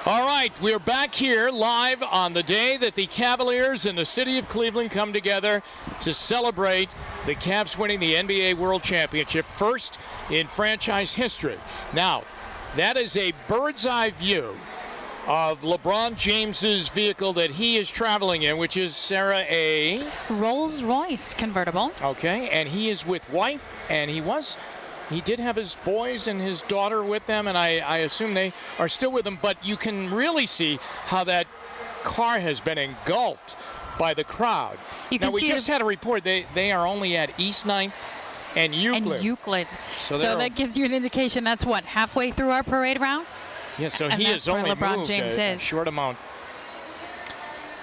All right, we're back here live on the day that the Cavaliers and the city of Cleveland come together to celebrate the Cavs winning the NBA World Championship, first in franchise history. Now, that is a bird's eye view of LeBron James's vehicle that he is traveling in, which is, Sarah, a Rolls-Royce convertible. Okay, and he is with wife, and he did have his boys and his daughter with them, and I assume they are still with him, but you can really see how that car has been engulfed by the crowd. Now, we just had a report. They are only at East 9th and Euclid. So that gives you an indication that's what, halfway through our parade route? Yeah, so he has only moved a short amount.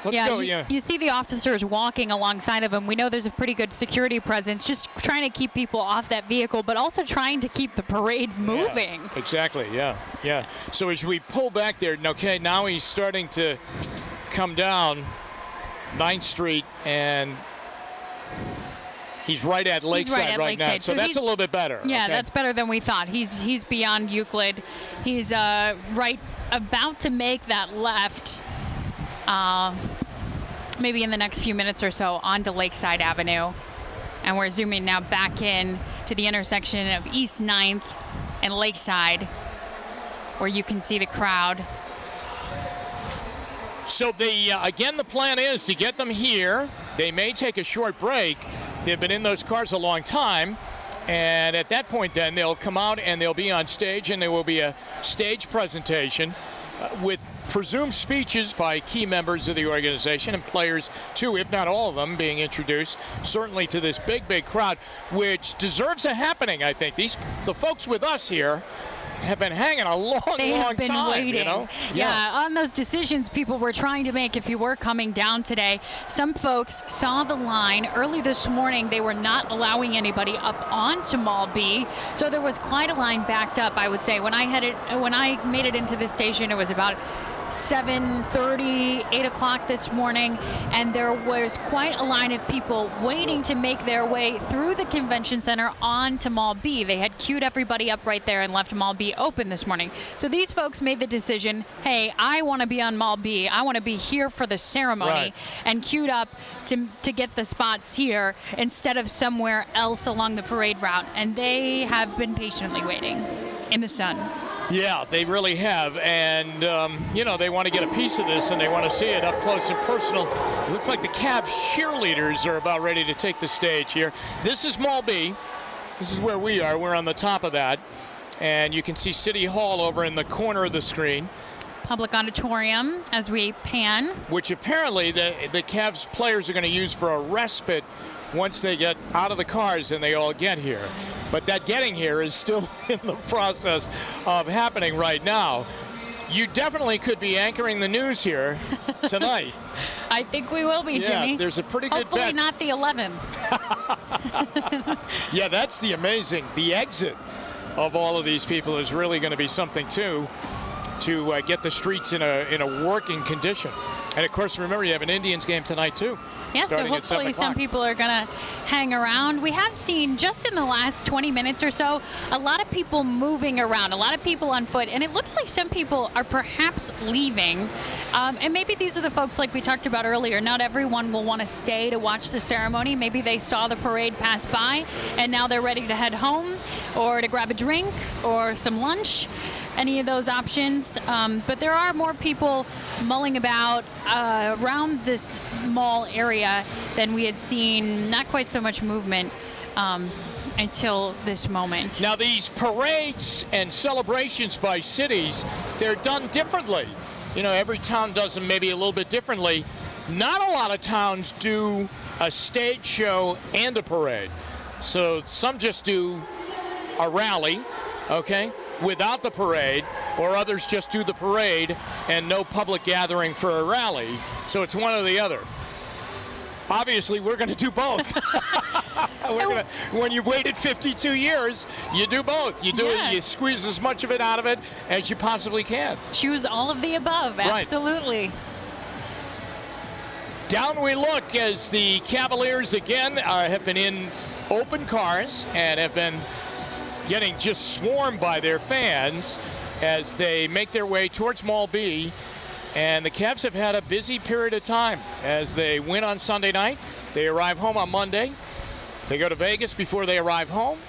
Let's go. You see the officers walking alongside of him. We know there's a pretty good security presence, just trying to keep people off that vehicle, but also trying to keep the parade moving. Yeah, exactly, yeah. So as we pull back there, okay, now he's starting to come down 9th Street, and he's right at Lakeside right now. So that's a little bit better. Yeah, okay? That's better than we thought. He's beyond Euclid. He's right about to make that left. Maybe in the next few minutes or so onto Lakeside Avenue. And we're zooming now back in to the intersection of East 9th and Lakeside, where you can see the crowd. So again, the plan is to get them here. They may take a short break. They've been in those cars a long time. And at that point then, they'll come out and they'll be on stage, and there will be a stage presentation with presumed speeches by key members of the organization and players too, if not all of them, being introduced certainly to this big crowd, which deserves a happening. I think the folks with us here have been hanging a long time, waiting. You know? Yeah, on those decisions people were trying to make if you were coming down today. Some folks saw the line early this morning. They were not allowing anybody up onto Mall B, so there was quite a line backed up, I would say. When I made it into the station, it was about 7:30, 8 o'clock this morning, and there was quite a line of people waiting to make their way through the convention center onto Mall B. They had queued everybody up right there and left Mall B open this morning. So these folks made the decision, hey, I want to be on Mall B. I want to be here for the ceremony, and queued up to get the spots here instead of somewhere else along the parade route. And they have been patiently waiting in the sun. Yeah, they really have, and they want to get a piece of this, and they want to see it up close and personal. It looks like the Cavs cheerleaders are about ready to take the stage here. This is Mall B. This is where we are. We're on the top of that, and you can see City Hall over in the corner of the screen. Public auditorium as we pan. Which apparently the Cavs players are going to use for a respite once they get out of the cars and they all get here. But that getting here is still in the process of happening right now. You definitely could be anchoring the news here tonight. I think we will be, Jimmy. Yeah, there's a pretty good Hopefully bet. Not the 11. Yeah, that's the exit of all of these people is really going to be something too, to get the streets in a working condition. And of course, remember, you have an Indians game tonight too. Yeah, so hopefully some people are going to hang around. We have seen just in the last 20 minutes or so a lot of people moving around, a lot of people on foot, and it looks like some people are perhaps leaving. And maybe these are the folks like we talked about earlier. Not everyone will want to stay to watch the ceremony. Maybe they saw the parade pass by and now they're ready to head home or to grab a drink or some lunch. Any of those options, but there are more people mulling about around this mall area than we had seen. Not quite so much movement until this moment. Now, these parades and celebrations by cities, they're done differently. Every town does them maybe a little bit differently. Not a lot of towns do a stage show and a parade. So some just do a rally, okay, without the parade, or others just do the parade and no public gathering for a rally. So it's one or the other. Obviously, we're going to do both. When you've waited 52 years, you do both. You do it, you squeeze as much of it out of it as you possibly can. Choose all of the above, absolutely. Down we look as the Cavaliers again have been in open cars and have been getting just swarmed by their fans. as they make their way towards Mall B. And the Cavs have had a busy period of time as they win on Sunday night. They arrive home on Monday. They go to Vegas before they arrive home.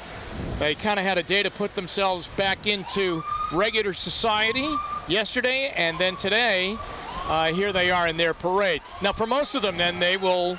They kind of had a day to put themselves back into regular society yesterday, and then today, here they are in their parade. Now, for most of them, then they'll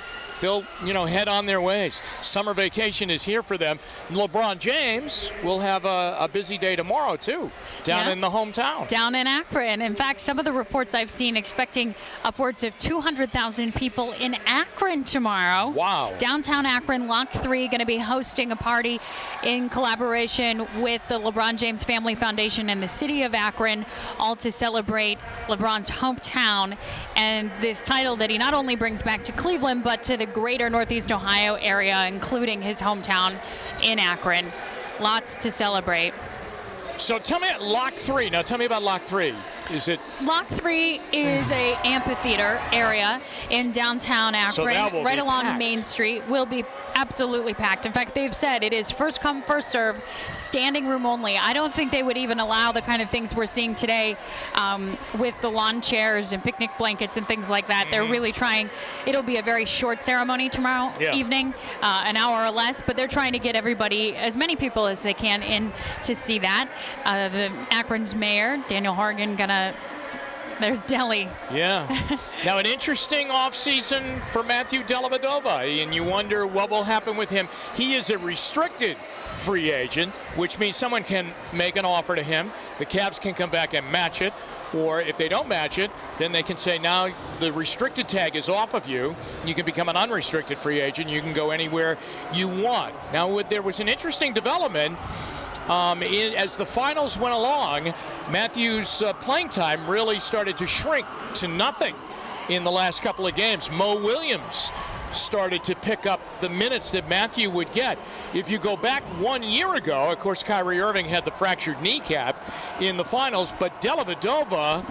head on their ways. Summer vacation is here for them. LeBron James will have a busy day tomorrow, too, down in the hometown. Down in Akron. In fact, some of the reports I've seen expecting upwards of 200,000 people in Akron tomorrow. Wow. Downtown Akron, Lock 3, going to be hosting a party in collaboration with the LeBron James Family Foundation and the city of Akron, all to celebrate LeBron's hometown and this title that he not only brings back to Cleveland, but to the greater Northeast Ohio area, including his hometown in Akron. Lots to celebrate. So tell me, Lock 3. Now tell me about Lock 3. Is it? Lock 3 is a amphitheater area in downtown Akron, So that will right be along packed. Main Street. Will be absolutely packed. In fact, they've said it is first come, first serve, standing room only. I don't think they would even allow the kind of things we're seeing today with the lawn chairs and picnic blankets and things like that. They're really trying. It'll be a very short ceremony tomorrow evening, an hour or less, but they're trying to get everybody, as many people as they can, in to see that. The Akron's mayor, Daniel Horgan, there's Delhi. Yeah. Now, an interesting offseason for Matthew Dellavedova, and you wonder what will happen with him. He is a restricted free agent, which means someone can make an offer to him. The Cavs can come back and match it, or if they don't match it, then they can say, now the restricted tag is off of you. You can become an unrestricted free agent. You can go anywhere you want. Now, there was an interesting development. As the finals went along, Matthew's playing time really started to shrink to nothing in the last couple of games. Mo Williams started to pick up the minutes that Matthew would get. If you go back 1 year ago, of course, Kyrie Irving had the fractured kneecap in the finals, but Dellavedova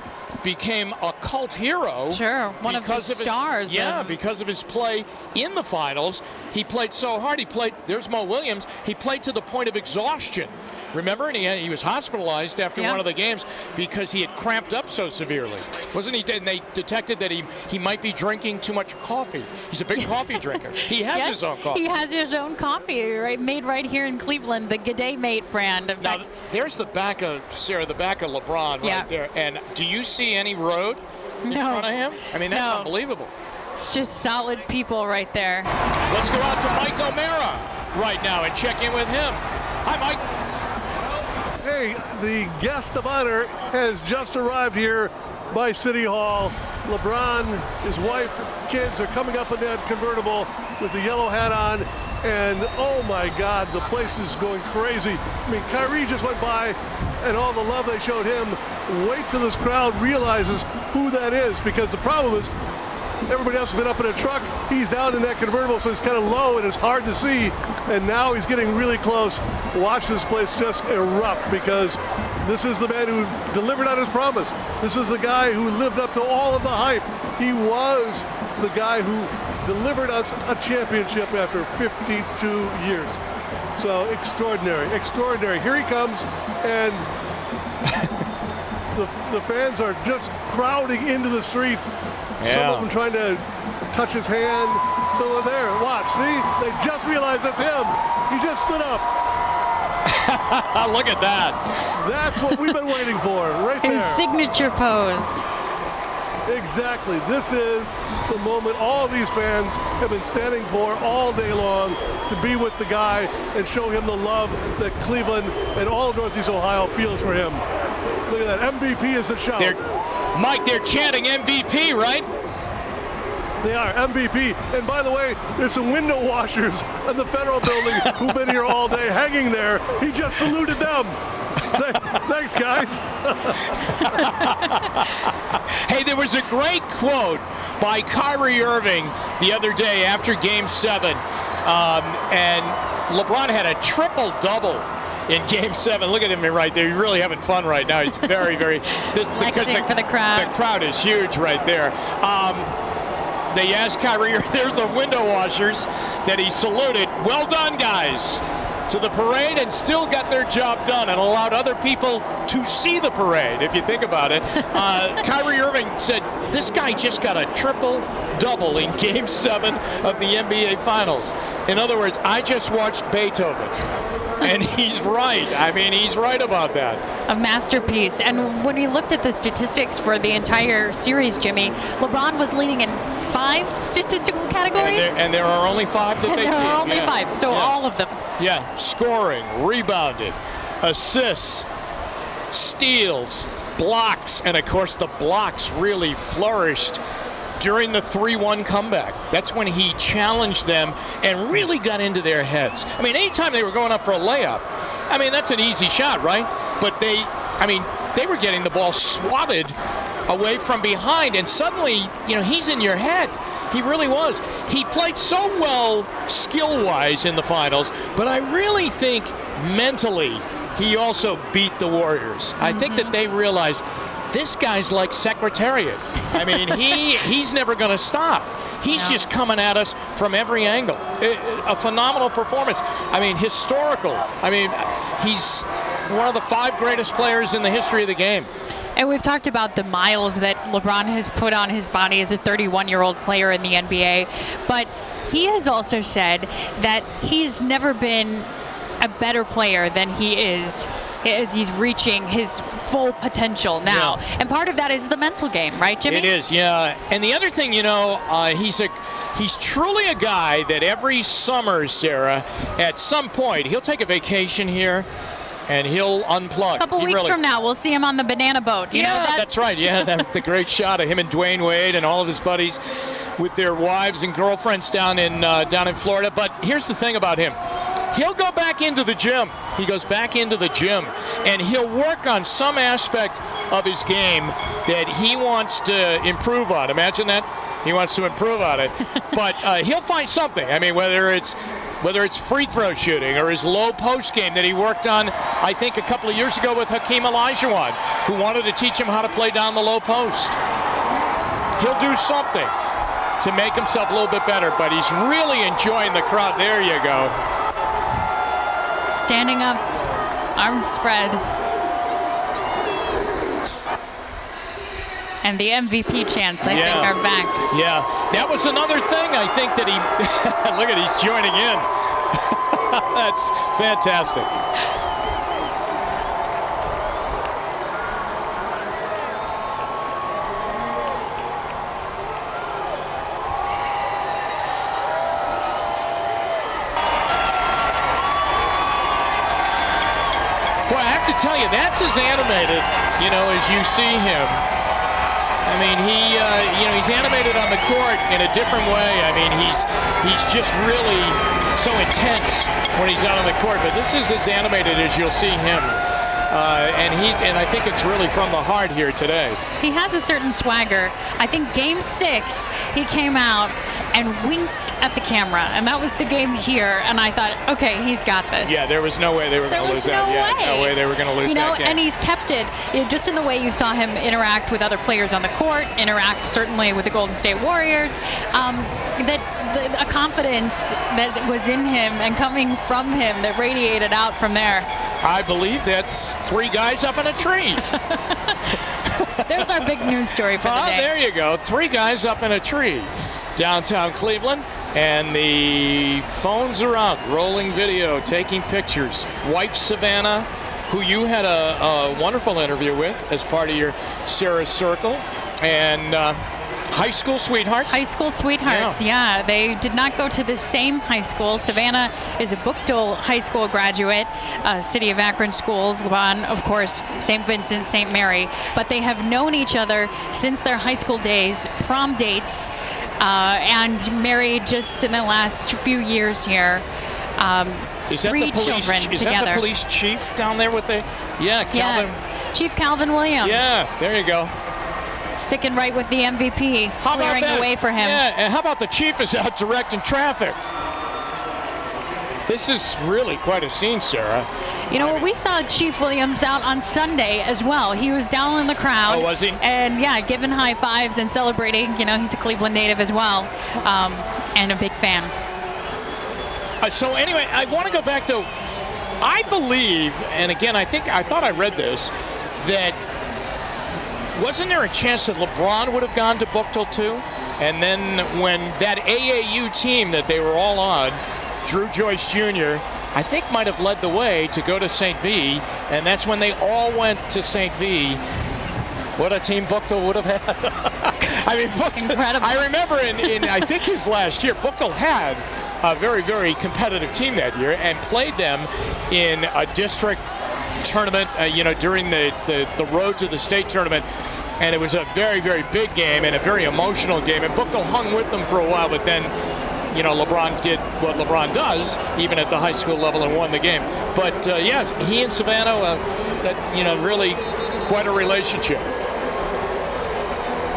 became a cult hero. Sure, one of the stars. Because of his play in the finals. He played so hard. There's Mo Williams. He played to the point of exhaustion. Remember? And he was hospitalized after one of the games because he had cramped up so severely. Wasn't he? And they detected that he might be drinking too much coffee. He's a big coffee drinker. He has his own coffee. He has his own coffee, made right here in Cleveland, the G'day Mate brand. Now, there's the back of LeBron right there. And do you see any road in front of him? I mean, that's unbelievable. It's just solid people right there. Let's go out to Mike O'Mara right now and check in with him. Hi, Mike. Hey, the guest of honor has just arrived here by City Hall. LeBron, his wife, kids are coming up in that convertible with the yellow hat on. And oh my God, the place is going crazy. I mean, Kyrie just went by and all the love they showed him. Wait till this crowd realizes who that is, because the problem is everybody else has been up in a truck. He's down in that convertible, so he's kind of low and it's hard to see. And now he's getting really close. Watch this place just erupt, because this is the man who delivered on his promise. This is the guy who lived up to all of the hype. He was the guy who delivered us a championship after 52 years. So extraordinary, extraordinary. Here he comes, and the fans are just crowding into the street. Some of them trying to touch his hand. So they're there. Watch, see? They just realized that's him. He just stood up. Look at that. That's what we've been waiting for, right there. His signature pose. Exactly. This is the moment all these fans have been standing for all day long, to be with the guy and show him the love that Cleveland and all of Northeast Ohio feels for him. Look at that. MVP is a shout. Mike, they're chanting MVP, right? They are, MVP. And by the way, there's some window washers in the Federal Building who've been here all day hanging there. He just saluted them. Thanks, guys. Hey, there was a great quote by Kyrie Irving the other day after Game 7. And LeBron had a triple-double in Game 7. Look at him right there. He's really having fun right now. He's very, very... because for the crowd. The crowd is huge right there. They asked Kyrie, there's the window washers that he saluted. Well done, guys. to the parade and still got their job done and allowed other people to see the parade, if you think about it. Kyrie Irving said, this guy just got a triple-double in Game 7 of the NBA Finals. In other words, I just watched Beethoven. And he's right. I mean, he's right about that. A masterpiece. And when we looked at the statistics for the entire series, Jimmy, LeBron was leading in 5 statistical categories. And there are only 5 that they There keep. are only 5, so all of them. Yeah, scoring, rebounded, assists, steals, blocks, and of course the blocks really flourished during the 3-1 comeback. That's when he challenged them and really got into their heads. I mean, anytime they were going up for a layup, I mean, that's an easy shot, right? But they were getting the ball swatted away from behind, and suddenly, he's in your head. He really was. He played so well skill-wise in the finals, but I really think mentally he also beat the Warriors. I think that they realized this guy's like Secretariat. I mean, he's never going to stop. He's just coming at us from every angle. A phenomenal performance. I mean, historical. I mean, he's one of the 5 greatest players in the history of the game. And we've talked about the miles that LeBron has put on his body as a 31-year-old player in the NBA. But he has also said that he's never been a better player than he is as he's reaching his full potential now. Yeah. And part of that is the mental game, right, Jimmy? It is, yeah. And the other thing, he's truly a guy that every summer, Sarah, at some point, he'll take a vacation here and he'll unplug. A couple weeks from now, we'll see him on the banana boat. You know that? That's right. Yeah, that's the great shot of him and Dwayne Wade and all of his buddies with their wives and girlfriends down in Florida. But here's the thing about him. He'll go back into the gym. He goes back into the gym, and he'll work on some aspect of his game that he wants to improve on. Imagine that. He wants to improve on it. But he'll find something. I mean, whether it's free throw shooting or his low post game that he worked on, I think, a couple of years ago with Hakeem Olajuwon, who wanted to teach him how to play down the low post. He'll do something to make himself a little bit better, but he's really enjoying the crowd. There you go. Standing up, arms spread. And the MVP chants, I think, are back. Yeah, that was another thing I think that he, look at, he's joining in. That's fantastic. Boy, I have to tell you, that's as animated, as you see him. I mean, he's animated on the court in a different way. I mean, he's just really so intense when he's out on the court. But this is as animated as you'll see him. And I think it's really from the heart here today. He has a certain swagger. I think Game 6, he came out and winked at the camera, and that was the game here. And I thought, okay, he's got this. Yeah, there was no way they were going to lose that. No way they were going to lose that game. And he's kept it just in the way you saw him interact with other players on the court, interact certainly with the Golden State Warriors. A confidence that was in him and coming from him that radiated out from there. I believe that's 3 guys up in a tree. There's our big news story for the day. There you go. 3 guys up in a tree. Downtown Cleveland, and the phones are out, rolling video, taking pictures. Wife Savannah, who you had a wonderful interview with as part of your Sarah Circle, and high school sweethearts. High school sweethearts, yeah. They did not go to the same high school. Savannah is a Bookdale High School graduate, City of Akron schools. LeBron, of course, St. Vincent, St. Mary. But they have known each other since their high school days, prom dates, and married just in the last few years here. Is that 3 children together. Is that the police chief down there with the... Yeah, Calvin. Yeah, Chief Calvin Williams. Yeah, there you go. Sticking right with the MVP, clearing the way for him. Yeah, and how about the chief is out directing traffic? This is really quite a scene, Sarah. We saw Chief Williams out on Sunday as well. He was down in the crowd. Oh, was he? And, giving high fives and celebrating. He's a Cleveland native as well, and a big fan. So, anyway, I want to go back to I believe, and again, I thought I read this, that wasn't there a chance that LeBron would have gone to Buchtel too? And then when that AAU team that they were all on, Drew Joyce Jr., I think might have led the way to go to St. V, and that's when they all went to St. V. What a team Buchtel would have had. I mean, Buchtel, incredible. I remember in I think his last year, Buchtel had a very, very competitive team that year and played them in a district tournament, during the road to the state tournament. And it was a very, very big game and a very emotional game. And Buchtel hung with them for a while, but then, LeBron did what LeBron does, even at the high school level, and won the game. But, yes, he and Savannah, really quite a relationship.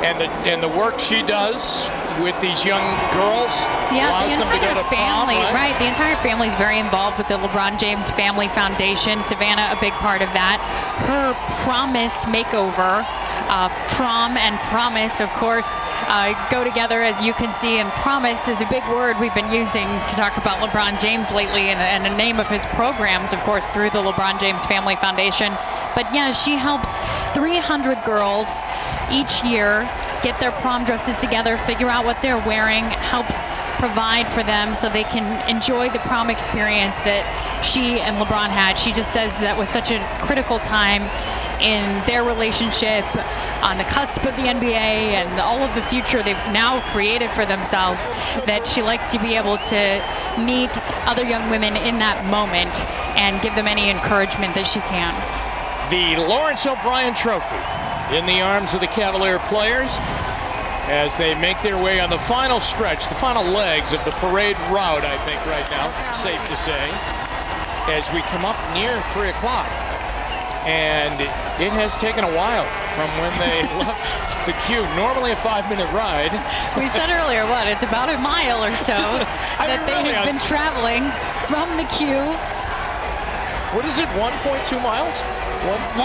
And the work she does with these young girls allows them to go to family, prom, right? The entire family is very involved with the LeBron James Family Foundation. Savannah, a big part of that. Her promise makeover, prom and promise, of course, go together, as you can see. And promise is a big word we've been using to talk about LeBron James lately, and the name of his programs, of course, through the LeBron James Family Foundation. But yeah, she helps 300 girls each year get their prom dresses together, figure out what they're wearing, helps provide for them so they can enjoy the prom experience that she and LeBron had. She just says that was such a critical time in their relationship, on the cusp of the NBA and all of the future they've now created for themselves, that she likes to be able to meet other young women in that moment and give them any encouragement that she can. The Lawrence O'Brien Trophy in the arms of the Cavalier players as they make their way on the final stretch, the final legs of the parade route, I think right now, safe to say, as we come up near 3 o'clock. And it has taken a while from when they left the queue. Normally a 5-minute ride. We said earlier, it's about a mile or so that they have been traveling from the queue. What is it, 1.2 miles? 1.2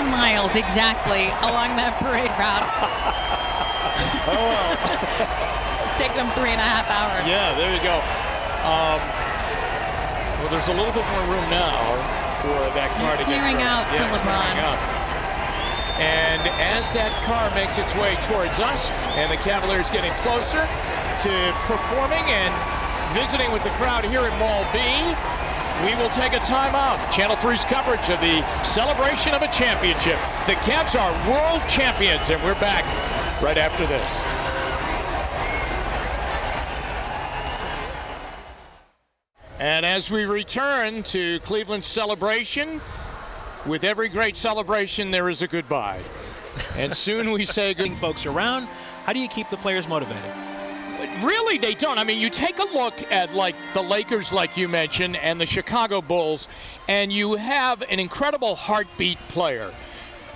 miles exactly along that parade route. Oh, well. Taking them 3.5 hours. Yeah, there you go. Well, there's a little bit more room now for that car to get clearing out for LeBron. And as that car makes its way towards us, and the Cavaliers getting closer to performing and visiting with the crowd here at Mall B, we will take a timeout. Channel 3's coverage of the celebration of a championship. The Cavs are world champions, and we're back right after this. And as we return to Cleveland's celebration, with every great celebration, there is a goodbye. And soon we say good. Folks around, how do you keep the players motivated? Really, they don't. I mean, you take a look at, like, the Lakers, like you mentioned, and the Chicago Bulls, and you have an incredible heartbeat player.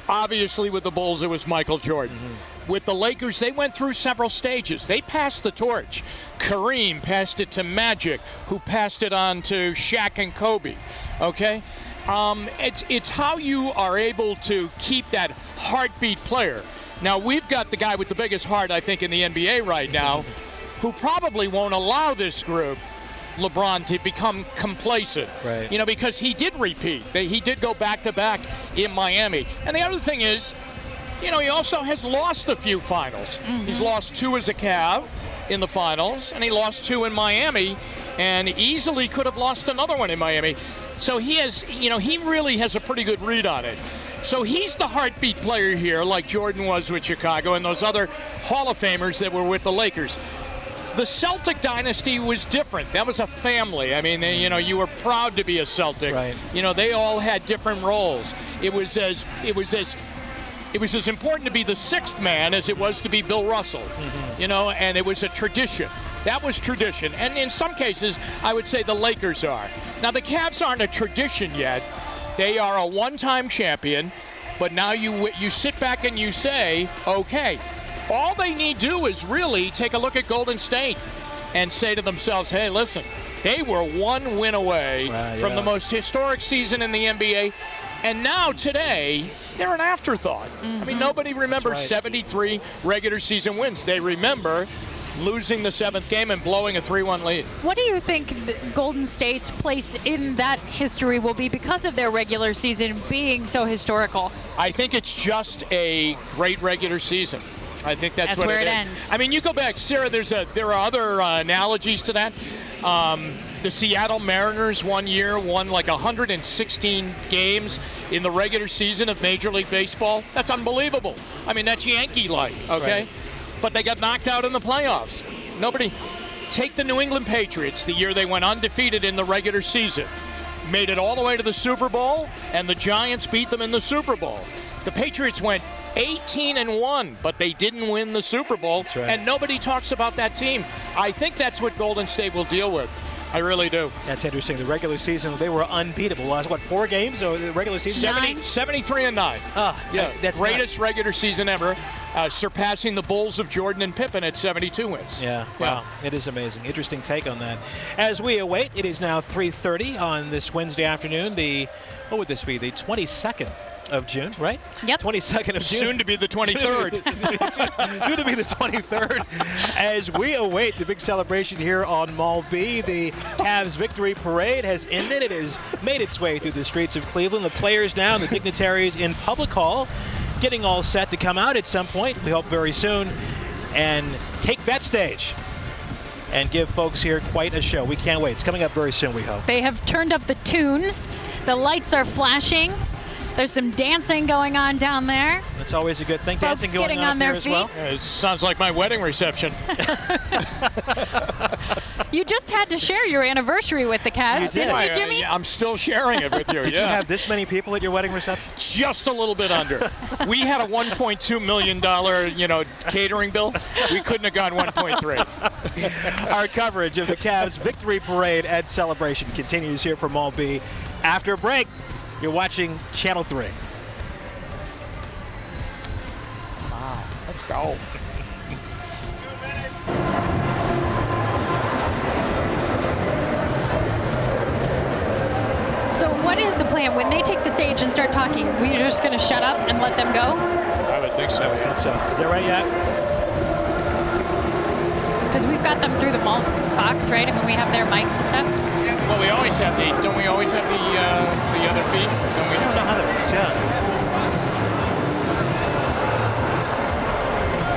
Obviously, with the Bulls, it was Michael Jordan. Mm-hmm. With the Lakers, they went through several stages. They passed the torch. Kareem passed it to Magic, who passed it on to Shaq and Kobe. Okay? It's how you are able to keep that heartbeat player. Now, we've got the guy with the biggest heart, I think, in the NBA right now, who probably won't allow this group, LeBron, to become complacent. Right. Because he did repeat. He did go back-to-back in Miami. And the other thing is, he also has lost a few finals. Mm-hmm. He's lost 2 as a Cav in the finals, and he lost 2 in Miami, and easily could have lost another one in Miami. So he has, he really has a pretty good read on it. So he's the heartbeat player here, like Jordan was with Chicago and those other Hall of Famers that were with the Lakers. The Celtic dynasty was different. That was a family. I mean, you were proud to be a Celtic. Right. They all had different roles. It was as important to be the sixth man as it was to be Bill Russell. Mm-hmm. And it was a tradition. That was tradition. And in some cases, I would say the Lakers are. Now, the Cavs aren't a tradition yet. They are a one-time champion, but now you sit back and you say, okay, all they need to do is really take a look at Golden State and say to themselves, hey, listen, they were 1 win away from the most historic season in the NBA, and now today they're an afterthought. Mm-hmm. I mean, nobody remembers 73 regular season wins. They remember losing the 7th game and blowing a 3-1 lead. What do you think Golden State's place in that history will be because of their regular season being so historical? I think it's just a great regular season. I think that's what where it is. ends. I mean, you go back, Sarah, there are other analogies to that. The Seattle Mariners one year won like 116 games in the regular season of Major League Baseball. That's unbelievable. I mean, that's Yankee-like, okay? Right. But they got knocked out in the playoffs. Take the New England Patriots, the year they went undefeated in the regular season, made it all the way to the Super Bowl, and the Giants beat them in the Super Bowl. The Patriots went 18-1, but they didn't win the Super Bowl, That's right. and nobody talks about that team. I think that's what Golden State will deal with. I really do. That's interesting. The regular season, they were unbeatable. Last, 4 games? Or the regular season? 73-9. Yeah, that's greatest regular season ever, surpassing the Bulls of Jordan and Pippen at 72 wins. Yeah, wow. It is amazing. Interesting take on that. As we await, it is now 3:30 on this Wednesday afternoon. What would this be? The 22nd of June, right? Yep. 22nd of June. Soon to be the 23rd. Soon to be the 23rd. As we await the big celebration here on Mall B, the Cavs victory parade has ended. It has made its way through the streets of Cleveland. The players now, the dignitaries in Public Hall, getting all set to come out at some point, we hope very soon, and take that stage and give folks here quite a show. We can't wait. It's coming up very soon, we hope. They have turned up the tunes. The lights are flashing. There's some dancing going on down there. That's always a good thing. Folks Dancing going getting on on their here as well. feet. It sounds like my wedding reception. You just had to share your anniversary with the Cavs, didn't you, Jimmy? Yeah, I'm still sharing it with you. Did you have this many people at your wedding reception? Just a little bit under. We had a $1.2 million, catering bill. We couldn't have gone 1.3. Our coverage of the Cavs victory parade and celebration continues here from Mall B. After a break, you're watching Channel 3. Wow, let's go. 2 minutes. So what is the plan? When they take the stage and start talking, we're just going to shut up and let them go? I would think so. I think so. Is that right, yet? Because we've got them through the mall box, right? I mean, we have their mics and stuff. Well, we always have don't we always have the other feed? Don't we? I don't know how that works, yeah.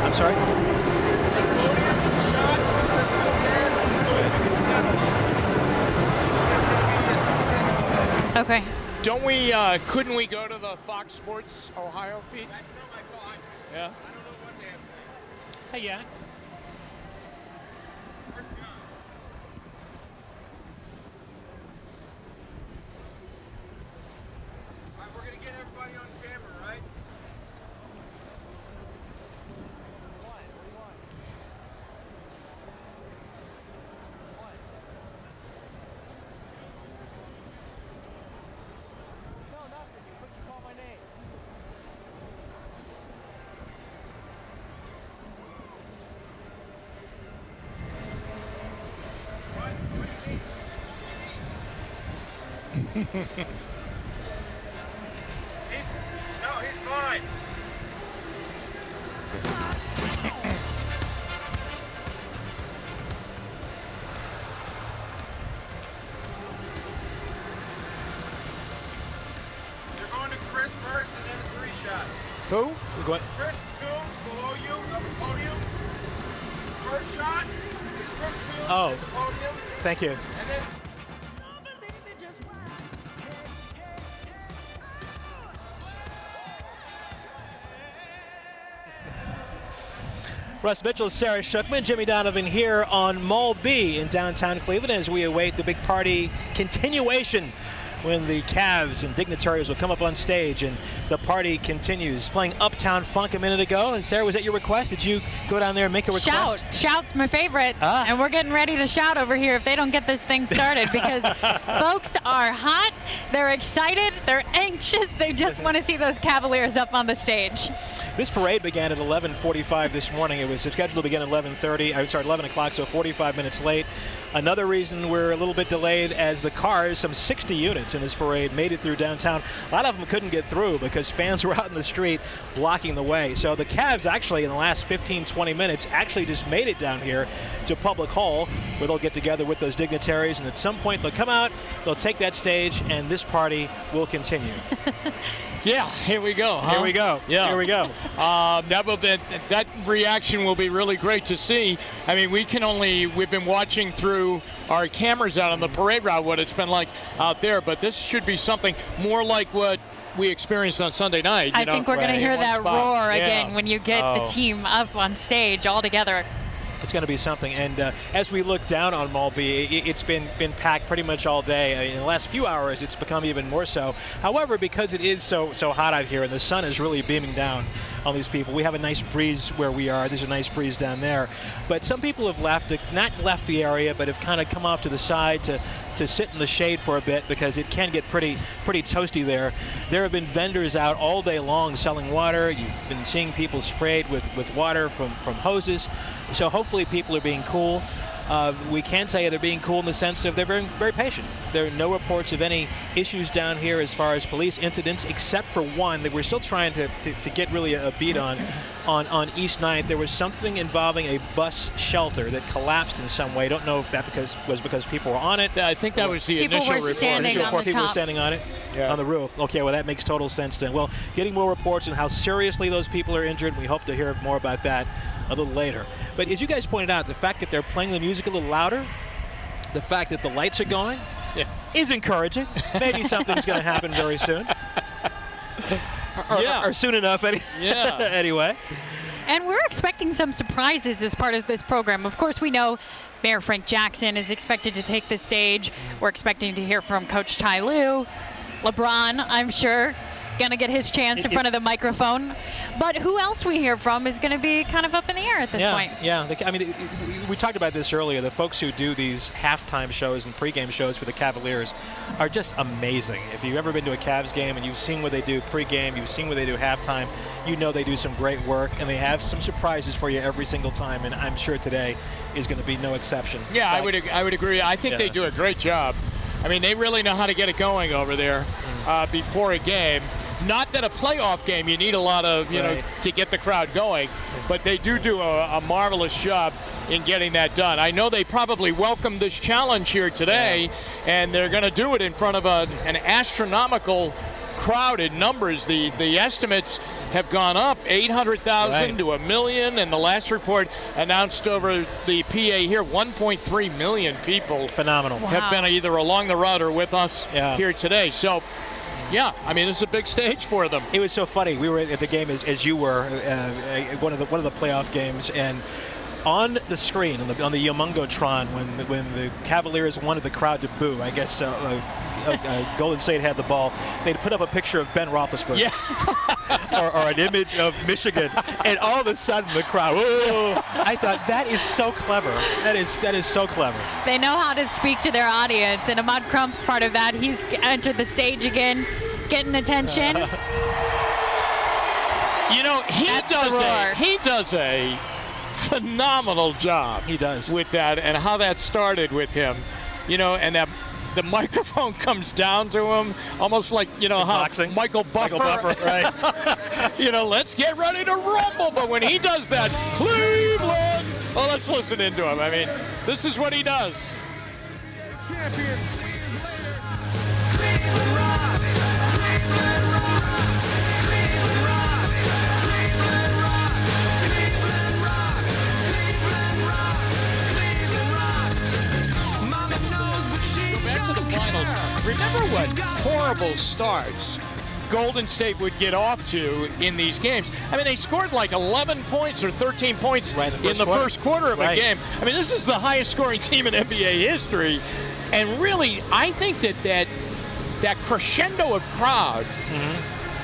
I'm sorry? The podium shot with Chris Cortez is going to be satellite. So that's going to be a 2-second delay. Okay. Don't we? Couldn't we go to the Fox Sports Ohio feed? That's not my call. Yeah. I don't know what they have planned. Hey, yeah. Where's John? All right, we're going to get everybody on camera, right? He's fine. You're going to Chris first and then a 3-shot. Who? Chris Coombs below you on the podium. First shot is Chris Coombs at the podium. Thank you. And then Russ Mitchell, Sarah Schuckman, Jimmy Donovan here on Mall B in downtown Cleveland as we await the big party continuation when the Cavs and dignitaries will come up on stage and the party continues. Playing Uptown Funk a minute ago. And Sarah, was that your request? Did you go down there and make a request? Shout's my favorite. And we're getting ready to shout over here if they don't get this thing started because folks are hot, they're excited, they're anxious, they just want to see those Cavaliers up on the stage. This parade began at 11:45 this morning. It was scheduled to begin at 11 o'clock, so 45 minutes late. Another reason we're a little bit delayed as the cars, some 60 units in this parade, made it through downtown. A lot of them couldn't get through because fans were out in the street blocking the way. So the Cavs actually in the last 15, 20 minutes actually just made it down here to Public Hall, where they'll get together with those dignitaries, and at some point they'll come out, they'll take that stage, and this party will continue. Yeah, here we go. Huh? Here we go. Yeah. Here we go. That reaction will be really great to see. I mean, we've been watching through our cameras out on the parade route what it's been like out there, but this should be something more like what we experienced on Sunday night. I think we're going to hear that roar again when you get the team up on stage all together. It's going to be something. And as we look down on Mall B, it's been packed pretty much all day. In the last few hours, it's become even more so. However, because it is so hot out here and the sun is really beaming down on these people, we have a nice breeze where we are. There's a nice breeze down there. But some people have not left the area, but have kind of come off to the side to sit in the shade for a bit because it can get pretty toasty there. There have been vendors out all day long selling water. You've been seeing people sprayed with water from hoses. So hopefully people are being cool. We can say they're being cool in the sense of they're very, very patient. There are no reports of any issues down here as far as police incidents, except for one that we're still trying to get really a beat on East 9th. There was something involving a bus shelter that collapsed in some way. Don't know if that was because people were on it. I think that was the People initial were report. standing on the People were top. standing on it. Yeah. On the roof. Okay, well, that makes total sense then. Well, getting more reports on how seriously those people are injured, we hope to hear more about that a little later. But as you guys pointed out, the fact that they're playing the music a little louder, the fact that the lights are going, is encouraging. Maybe something's going to happen very soon. Or soon enough, anyway. And we're expecting some surprises as part of this program. Of course, we know Mayor Frank Jackson is expected to take the stage. We're expecting to hear from Coach Ty Lue. LeBron, I'm sure, going to get his chance in front of the microphone. But who else we hear from is going to be kind of up in the air at this point. Yeah, I mean, we talked about this earlier. The folks who do these halftime shows and pregame shows for the Cavaliers are just amazing. If you've ever been to a Cavs game and you've seen what they do pregame, you've seen what they do halftime, you know they do some great work, and they have some surprises for you every single time, and I'm sure today is going to be no exception. Yeah, I would agree. I think they do a great job. I mean, they really know how to get it going over there before a game. Not that a playoff game, you need a lot of, to get the crowd going, but they do a marvelous job in getting that done. I know they probably welcomed this challenge here today, and they're going to do it in front of an astronomical crowd in numbers. The estimates have gone up 800,000 to 1 million, and the last report announced over the PA here 1.3 million people. Phenomenal. Have been either along the route or with us here today. So. Yeah, I mean, this is a big stage for them. It was so funny. We were at the game as you were, one of the playoff games, and on the screen on the Yomungotron when the Cavaliers wanted the crowd to boo, I guess Golden State had the ball, they'd put up a picture of Ben Roethlisberger. Yeah. or an image of Michigan, and all of a sudden the crowd, whoa! I thought, that is so clever. That is so clever. They know how to speak to their audience, and Ahmad Crump's part of that. He's entered the stage again, getting attention. He does a phenomenal job. He does. With that, and how that started with him. And that the microphone comes down to him, almost like, how boxing. Michael Buffer, right? Let's get ready to rumble. But when he does that, Cleveland, let's listen into him. I mean, this is what he does. Champion. Cleveland rocks. Cleveland rocks. Cleveland rocks. Cleveland rocks. Cleveland rocks. Cleveland rocks. Cleveland rocks. Mama knows, but she Back to the finals. Remember what horrible starts Golden State would get off to in these games. I mean, they scored like 11 points or 13 points in the first quarter of a game. I mean, this is the highest scoring team in NBA history. And really, I think that crescendo of crowd,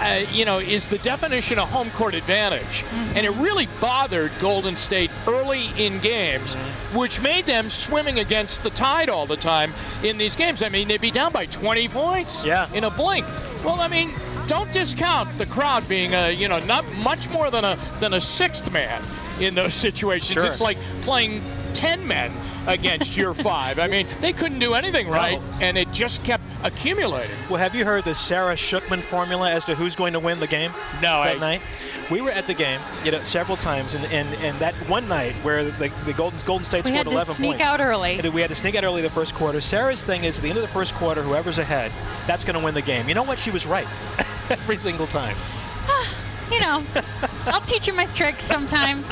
is the definition of home court advantage. And it really bothered Golden State early in games, which made them swimming against the tide all the time in these games. I mean, they'd be down by 20 points in a blink. Well, I mean, don't discount the crowd being not much more than a sixth man in those situations. Sure. It's like playing 10 men against your 5. I mean, they couldn't do anything right, and it just kept accumulating. Well, have you heard the Sarah Shookman formula as to who's going to win the game? No, that night. We were at the game, several times, and that one night where the Golden State scored 11 points. We had to sneak out early. We had to sneak out early the first quarter. Sarah's thing is, at the end of the first quarter, whoever's ahead, that's going to win the game. You know what? She was right every single time. I'll teach you my tricks sometime.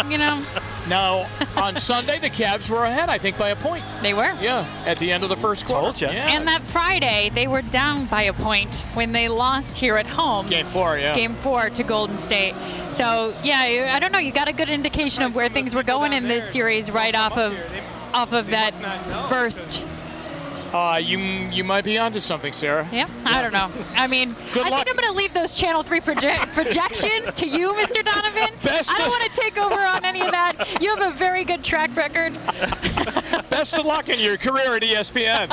Now, on Sunday, the Cavs were ahead, I think, by a point. They were. Yeah, at the end of the first quarter. Told you. Yeah. And that Friday, they were down by a point when they lost here at home. Game 4, yeah. Game 4 to Golden State. So, yeah, I don't know. You got a good indication of where things were going in this series right off of that first. You might be onto something, Sarah. Yeah, I don't know. I mean, Good I luck. think I'm going to leave those Channel 3 projections to you, Mr. Donovan. I don't want to take over on any of that. You have a very good track record. Best of luck in your career at ESPN.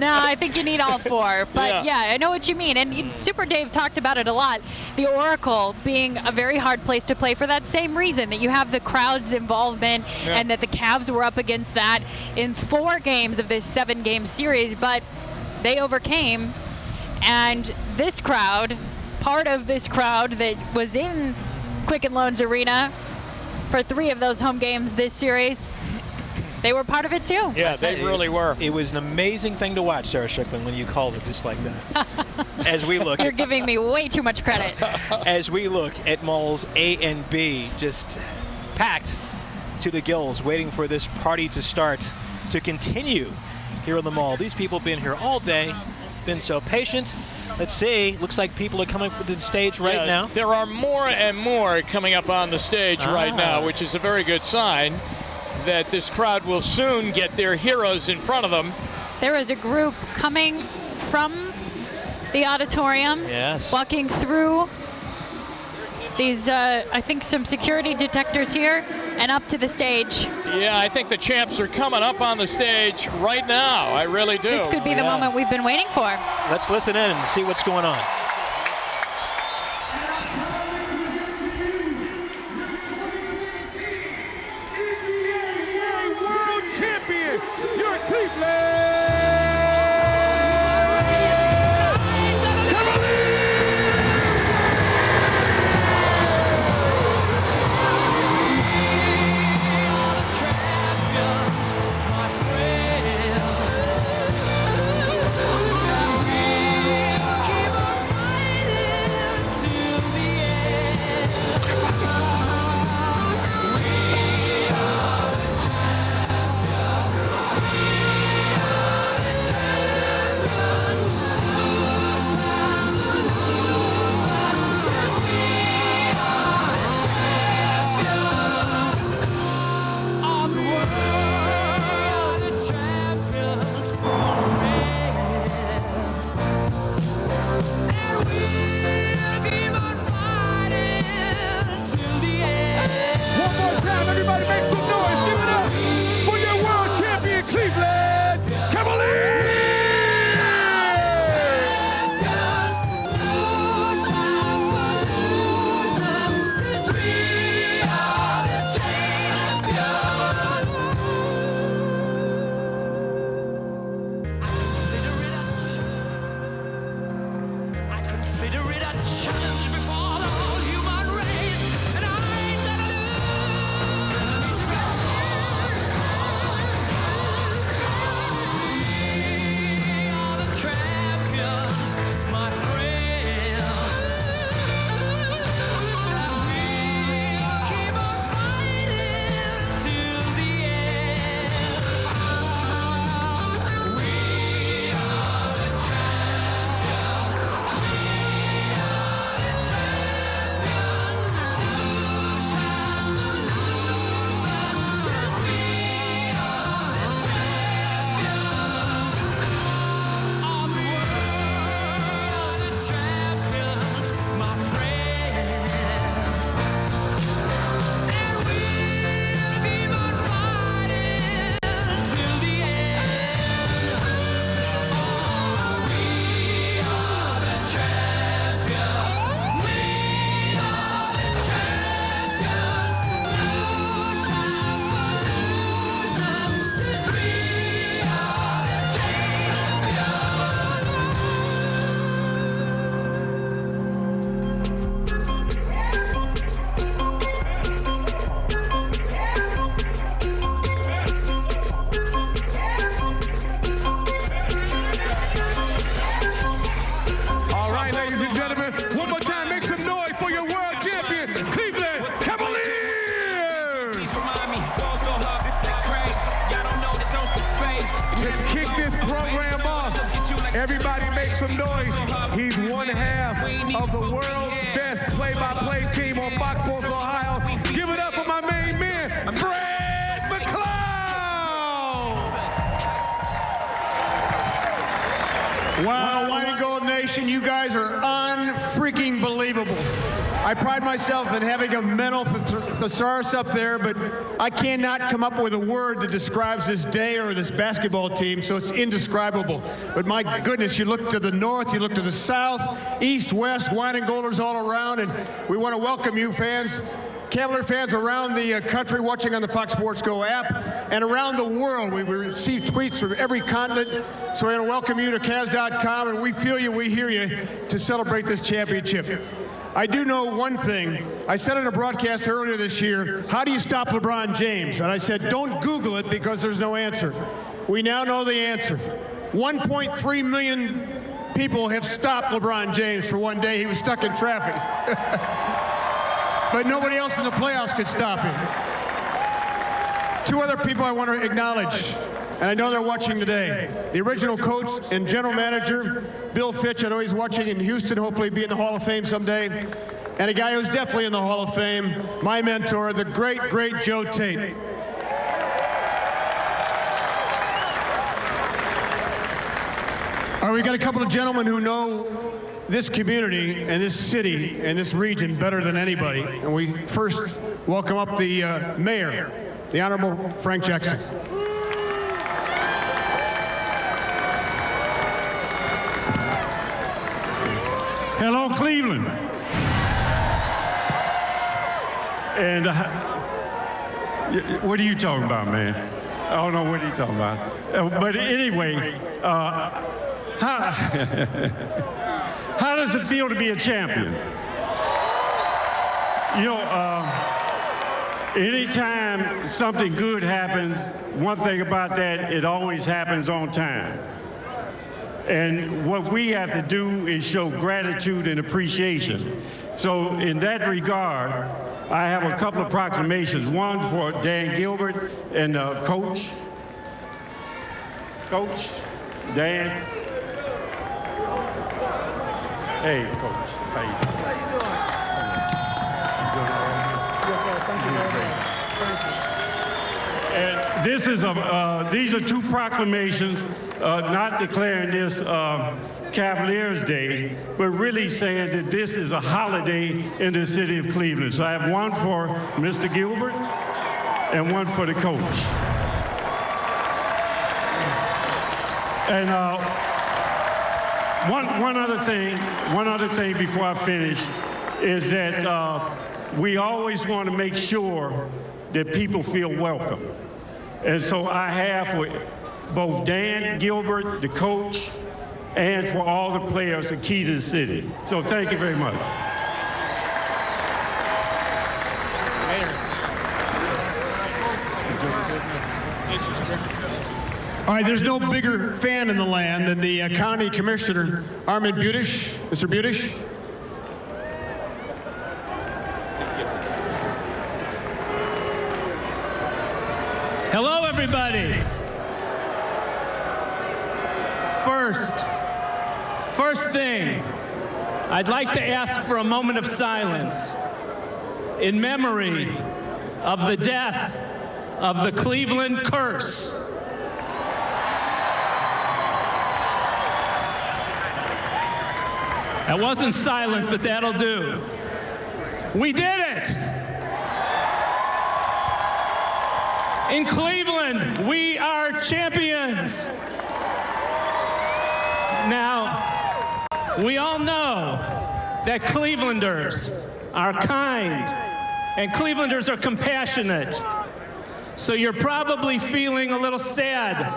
No, I think you need all 4. But, yeah, I know what you mean. And Super Dave talked about it a lot. The Oracle being a very hard place to play for that same reason, that you have the crowd's involvement and that the Cavs were up against that in 4 games of this 7-game series, but they overcame. And this crowd, part of this crowd that was in Quicken Loans Arena for 3 of those home games this series, they were part of it too. Yeah, they really were. It was an amazing thing to watch, Sarah Shookman, when you called it just like that. As we look, You're giving me way too much credit. as we look at malls A and B, just packed to the gills, waiting for this party to start, to continue here on the mall. These people have been here all day, been so patient. Let's see. Looks like people are coming to the stage right now. There are more and more coming up on the stage right now, which is a very good sign that this crowd will soon get their heroes in front of them. There is a group coming from the auditorium, walking through these, I think, some security detectors here and up to the stage. Yeah, I think the champs are coming up on the stage right now. I really do. This could be the moment we've been waiting for. Let's listen in and see what's going on. World champion, your Cleveland Everybody make some noise. He's one half of the world's best play-by-play team on Fox Sports Ohio. Give it up for my main man, Fred McCloud. Wow, White and Gold Nation, you guys are unfreaking believable. I pride myself in having a mental thesaurus up there, but I cannot come up with a word that describes this day or this basketball team, so it's indescribable. But my goodness, you look to the north, you look to the south, east, west, White and Golders all around, and we want to welcome you fans, Cavalier fans around the country watching on the Fox Sports Go app, and around the world. We receive tweets from every continent, so we're going to welcome you to Cavs.com, and we feel you, we hear you, to celebrate this championship. I do know one thing. I said in a broadcast earlier this year, how do you stop LeBron James? And I said, don't Google it because there's no answer. We now know the answer. 1.3 million people have stopped LeBron James for one day. He was stuck in traffic. But nobody else in the playoffs could stop him. Two other people I want to acknowledge, and I know they're watching today. The original coach and general manager, Bill Fitch. I know he's watching in Houston, hopefully be in the Hall of Fame someday. And a guy who's definitely in the Hall of Fame, my mentor, the great, great Joe Tate. All right, we got a couple of gentlemen who know this community and this city and this region better than anybody. And we first welcome up the mayor, the Honorable Frank Jackson. Hello, Cleveland. And what are you talking about, man? I don't know what you're talking about. But anyway, how does it feel to be a champion? You know, anytime something good happens, one thing about that, it always happens on time. And what we have to do is show gratitude and appreciation. So in that regard, I have a couple of proclamations. One for Dan Gilbert and Coach. Coach, Dan. Hey, Coach. How you doing? How you doing? Yes, sir. Thank you very much. Thank you. And this is these are two proclamations, not declaring this Cavaliers Day, but really saying that this is a holiday in the city of Cleveland. So I have one for Mr. Gilbert and one for the coach. And one other thing before I finish is that we always want to make sure that people feel welcome. And so I have for both Dan Gilbert, the coach, and for all the players, a key to the city. So thank you very much. All right, there's no bigger fan in the land than the county commissioner, Armin Budish. Mr. Budish. Hello, everybody. First thing, I'd like to ask for a moment of silence in memory of the death of the Cleveland curse. That wasn't silent, but that'll do. We did it! In Cleveland, we are champions. Now, we all know that Clevelanders are kind and Clevelanders are compassionate. So you're probably feeling a little sad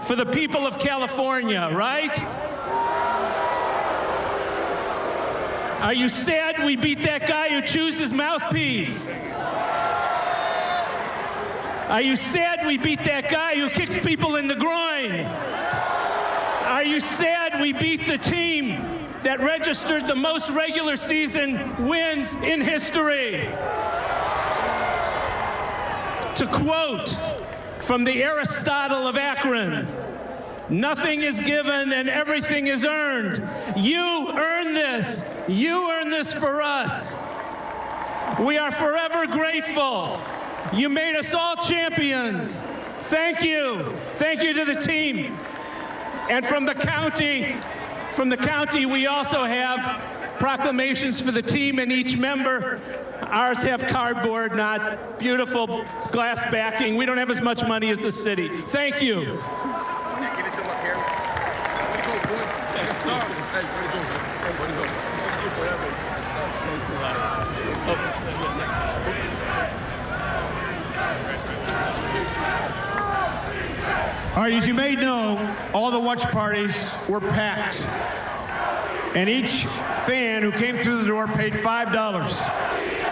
for the people of California, right? Are you sad we beat that guy who chews his mouthpiece? Are you sad we beat that guy who kicks people in the groin? Are you sad we beat the team that registered the most regular season wins in history? To quote from the Aristotle of Akron, Nothing is given and everything is earned. You earn this. You earn this for us. We are forever grateful. You made us all champions. Thank you. Thank you to the team. And from the county, we also have proclamations for the team and each member. Ours have cardboard, not beautiful glass backing. We don't have as much money as the city. Thank you. All right, as you may know, all the watch parties were packed. And each fan who came through the door paid $5.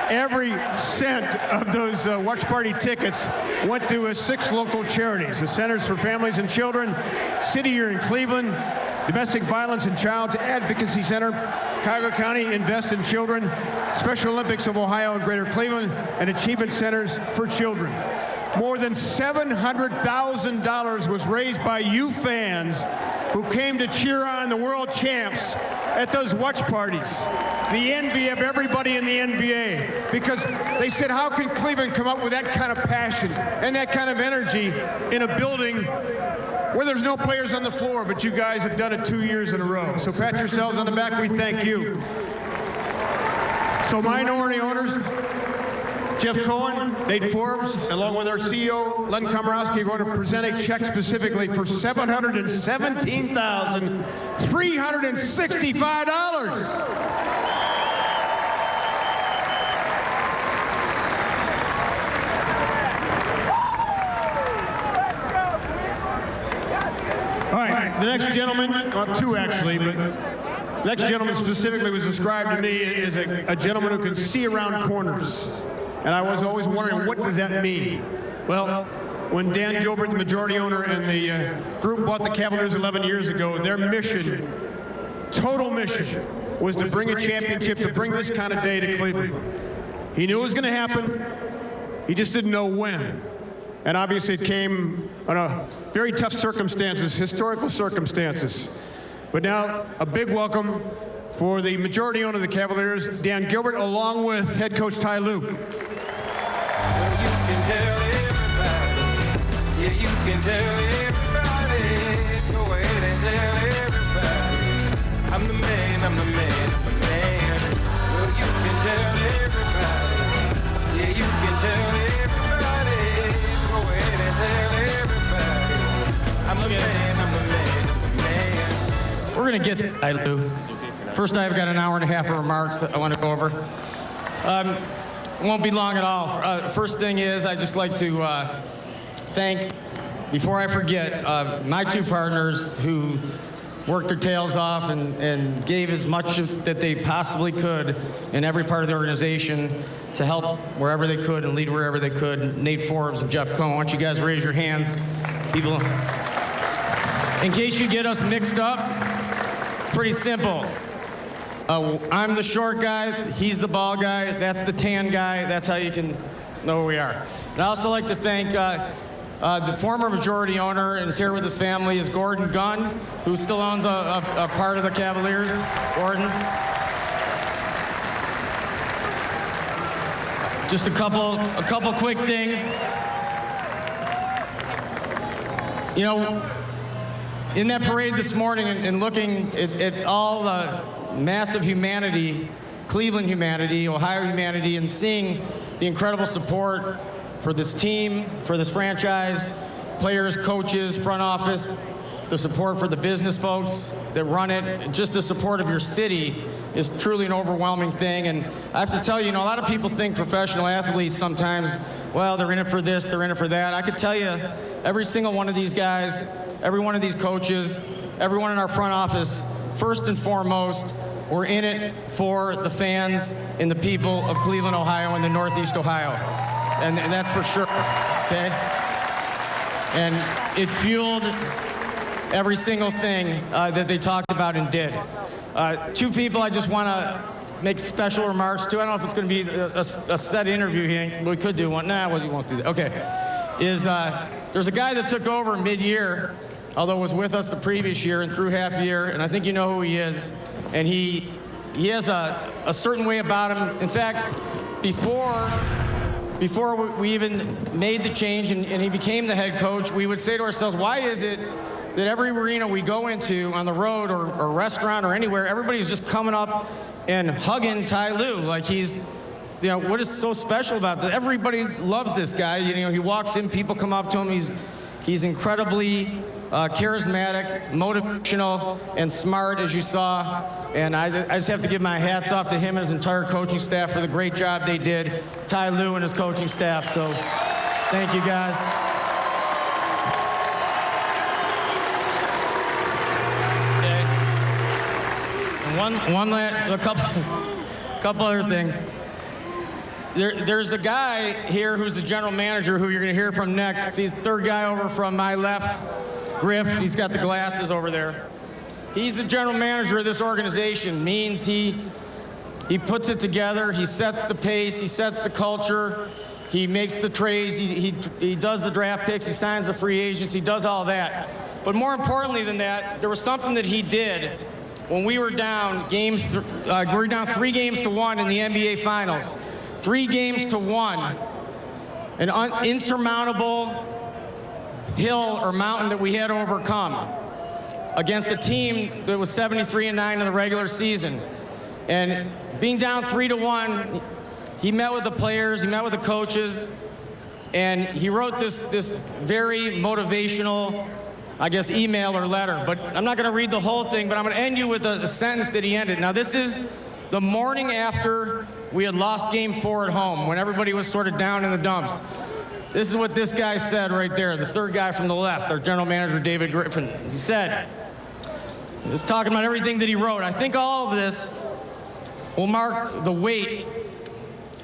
Every cent of those watch party tickets went to 6 local charities: the Centers for Families and Children, City here in Cleveland, Domestic Violence and Child Advocacy Center, Cuyahoga County Invest in Children, Special Olympics of Ohio and Greater Cleveland, and Achievement Centers for Children. More than $700,000 was raised by you fans who came to cheer on the world champs at those watch parties. The envy of everybody in the NBA, because they said, how can Cleveland come up with that kind of passion and that kind of energy in a building where there's no players on the floor, but you guys have done it 2 years in a row. So pat yourselves on the back. We thank you. So minority owners, Jeff Cohen, Nate Forbes, along with our CEO, Len Komorowski, are going to present a check specifically for $717,365. All right, the next gentleman, well, 2 actually, but the next gentleman specifically was described to me as a gentleman who can see around corners. And I was always wondering, what does that mean? Well, when Dan Gilbert, the majority owner, and the group bought the Cavaliers 11 years ago, their mission, total mission, was to bring a championship, to bring this kind of day to Cleveland. He knew it was going to happen. He just didn't know when. And obviously it came under very tough circumstances, historical circumstances. But now, a big welcome for the majority owner of the Cavaliers, Dan Gilbert, along with head coach Ty Lue. Yeah, you can tell everybody. Go ahead and tell everybody. I'm the man, I'm the man, I'm the man. Well, you can tell everybody. Yeah, you can tell everybody. Go ahead and tell everybody. I'm the man, I'm the man, I'm the man. We're going to get to that, Lou. First, I've got an hour and a half of remarks that I want to go over. Won't be long at all. First thing is, I'd just like to thank, before I forget, my 2 partners who worked their tails off and gave as much that they possibly could in every part of the organization to help wherever they could and lead wherever they could. Nate Forbes and Jeff Cohen. Why don't you guys raise your hands? People, in case you get us mixed up, it's pretty simple. I'm the short guy, he's the bald guy, that's the tan guy. That's how you can know where we are. And I also like to thank the former majority owner, and is here with his family, is Gordon Gunn, who still owns a part of the Cavaliers. Gordon. Just a couple quick things. You know, in that parade this morning and looking at all the massive humanity, Cleveland humanity, Ohio humanity, and seeing the incredible support for this team, for this franchise, players, coaches, front office, the support for the business folks that run it, just the support of your city is truly an overwhelming thing. And I have to tell you, a lot of people think professional athletes sometimes, well, they're in it for this, they're in it for that. I could tell you, every single one of these guys, every one of these coaches, everyone in our front office, first and foremost, we're in it for the fans and the people of Cleveland, Ohio, and the Northeast Ohio. And that's for sure, okay? And it fueled every single thing that they talked about and did. 2 people I just want to make special remarks to. I don't know if it's going to be a set interview here. We could do one. Nah, we won't do that. Okay. There's a guy that took over mid-year although was with us the previous year and through half year, and I think you know who he is. And he has a certain way about him. In fact, before we even made the change and he became the head coach, we would say to ourselves, why is it that every arena we go into on the road or restaurant or anywhere, everybody's just coming up and hugging Ty Lue like he's, you know, what is so special about that? Everybody loves this guy. You know, he walks in, people come up to him. He's incredibly charismatic, motivational, and smart, as you saw. And I just have to give my hats off to him and his entire coaching staff for the great job they did. Ty Lue and his coaching staff. So thank you, guys. A couple other things. There's a guy here who's the general manager who you're going to hear from next. He's the third guy over from my left, Griff. He's got the glasses over there. He's the general manager of this organization. Means he puts it together. He sets the pace. He sets the culture. He makes the trades. He does the draft picks. He signs the free agents. He does all that. But more importantly than that, there was something that he did when we were down 3 games to 1 in the NBA Finals. 3 games to 1. An insurmountable hill or mountain that we had to overcome against a team that was 73-9 in the regular season. And being down 3-1, he met with the players, he met with the coaches, and he wrote this very motivational, I guess, email or letter. But I'm not going to read the whole thing, but I'm going to end you with a sentence that he ended. Now, this is the morning after we had lost Game 4 at home, when everybody was sort of down in the dumps. This is what this guy said right there, the third guy from the left, our general manager, David Griffin. He said, he was talking about everything that he wrote. I think all of this will mark the wait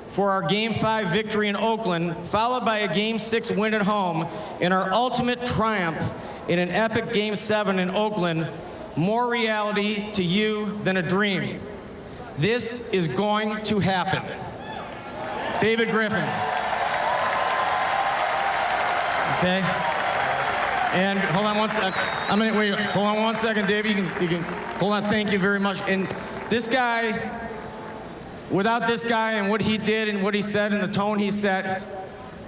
for our Game 5 victory in Oakland, followed by a Game 6 win at home, and our ultimate triumph in an epic Game 7 in Oakland, more reality to you than a dream. This is going to happen. David Griffin. Okay? And hold on one second. Hold on one second, David. You can hold on. Thank you very much. And this guy, without this guy and what he did and what he said and the tone he set,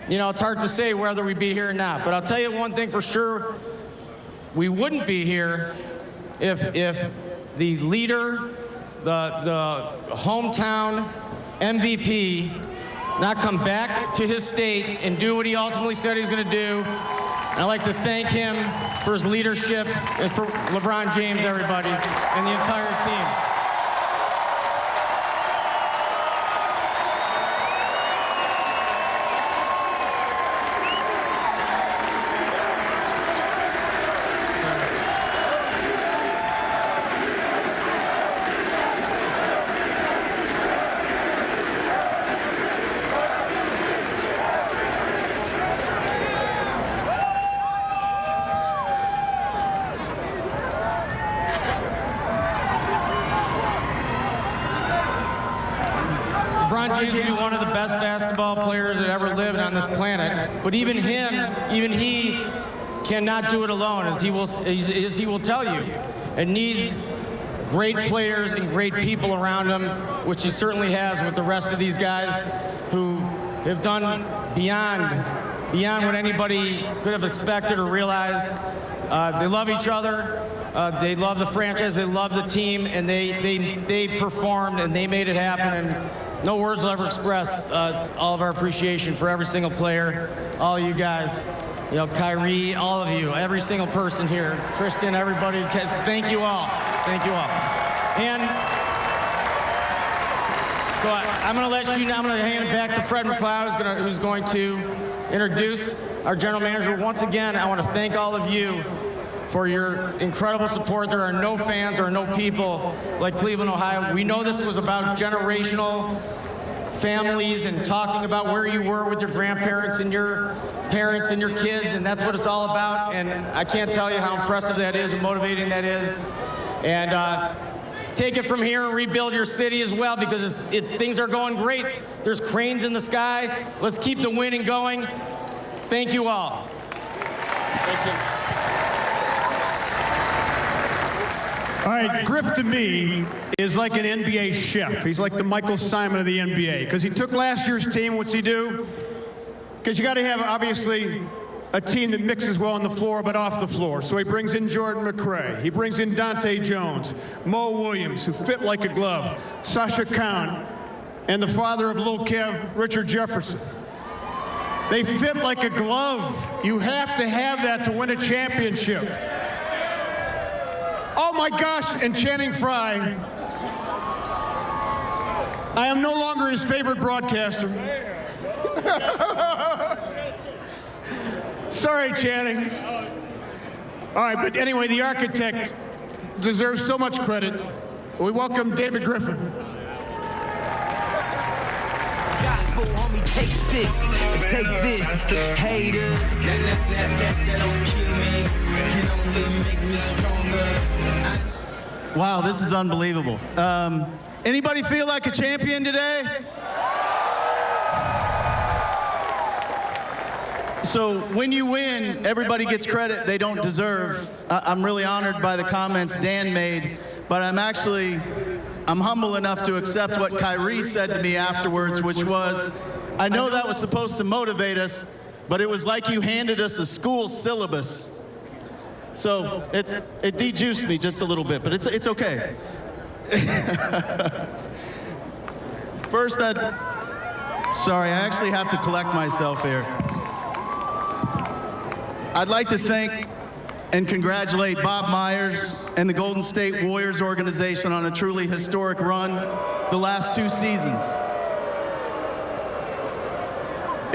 you know, it's hard to say whether we'd be here or not. But I'll tell you one thing for sure. We wouldn't be here if the leader, the hometown MVP, not come back to his state and do what he ultimately said he was going to do. And I'd like to thank him for his leadership, and for LeBron James, everybody, and the entire team. LeBron James will be one of the best basketball players that ever lived on this planet. But even he cannot do it alone, as he will tell you. It needs great players and great people around him, which he certainly has with the rest of these guys who have done beyond what anybody could have expected or realized. They love each other. They love the franchise. They love the team, and they performed and they made it happen. And no words will ever express all of our appreciation for every single player, all you guys, you know, Kyrie, all of you, every single person here, Tristan, everybody. Thank you all. Thank you all. And so I'm going to let you now. I'm going to hand it back to Fred McLeod, who's going to introduce our general manager. Once again, I want to thank all of you for your incredible support. There are no fans or no people like Cleveland, Ohio. We know this was about generational families and talking about where you were with your grandparents and your parents and your kids, and that's what it's all about. And I can't tell you how impressive that is and motivating that is. And take it from here and rebuild your city as well, because things are going great. There's cranes in the sky. Let's keep the winning going. Thank you all. All right, Griff to me is like an NBA chef. He's like the Michael Simon of the NBA because he took last year's team. What's he do? Because you got to have, obviously, a team that mixes well on the floor but off the floor. So he brings in Jordan McRae. He brings in Dante Jones, Mo Williams, who fit like a glove, Sasha Khan, and the father of Lil Kev, Richard Jefferson. They fit like a glove. You have to have that to win a championship. Oh my gosh, and Channing Frye. I am no longer his favorite broadcaster. Sorry, Channing. All right, but anyway, the architect deserves so much credit. We welcome David Griffin. Gospel, homie, take 6. Take this, haters. That don't kill me. Can only make me stronger. Wow, this is unbelievable. Anybody feel like a champion today? So when you win, everybody gets credit they don't deserve. I'm really honored by the comments Dan made, but I'm humble enough to accept what Kyrie said to me afterwards, which was, I know that was supposed to motivate us, but it was like you handed us a school syllabus. So it de-juiced me just a little bit, but it's okay. First, sorry, I actually have to collect myself here. I'd like to thank and congratulate Bob Myers and the Golden State Warriors organization on a truly historic run the last 2 seasons.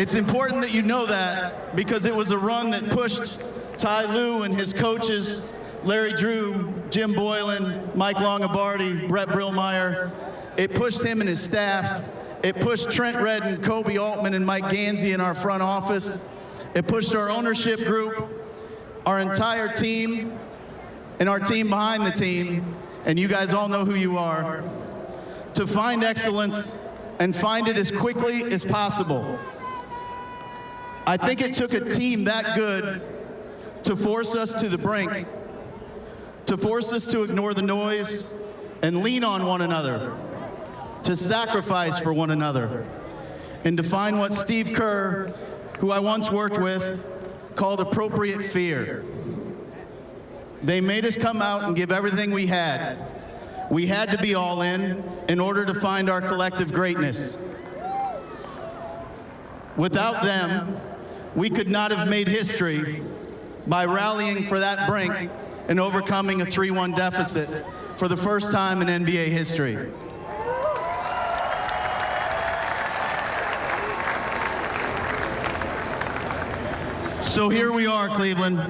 It's important that you know that because it was a run that pushed Ty Lue and his coaches, Larry Drew, Jim Boylan, Mike Longobardi, Brett Brillmeyer. It pushed him and his staff. It pushed Trent Redden, Kobe Altman, and Mike Gansey in our front office. It pushed our ownership group, our entire team, and our team behind the team, and you guys all know who you are, to find excellence and find it as quickly as possible. I think it took a team that good to force us to the brink, to force us to ignore the noise and lean on one another, to sacrifice for one another, and to find what Steve Kerr, who I once worked with, called appropriate fear. They made us come out and give everything we had. We had to be all in order to find our collective greatness. Without them, we could not have made history by rallying for that brink and overcoming a 3-1 deficit for the first time in NBA history. So here we are, Cleveland.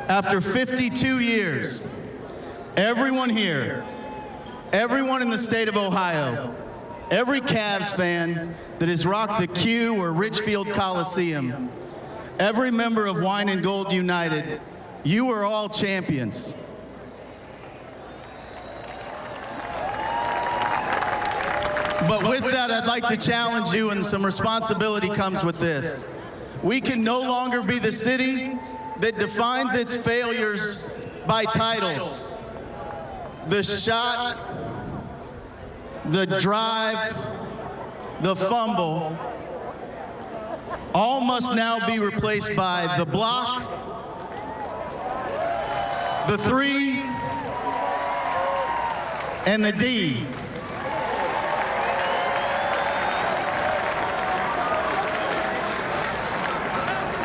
After 52 years, everyone here, everyone in the state of Ohio, every Cavs fan that has rocked the Q or Richfield Coliseum, every member of Wine and Gold United, you are all champions. But with that, I'd like to challenge you, and some responsibility comes with this. We can no longer be the city that defines its failures by titles. The shot, the drive, the fumble, all must now be replaced by the block, the 3, and the D.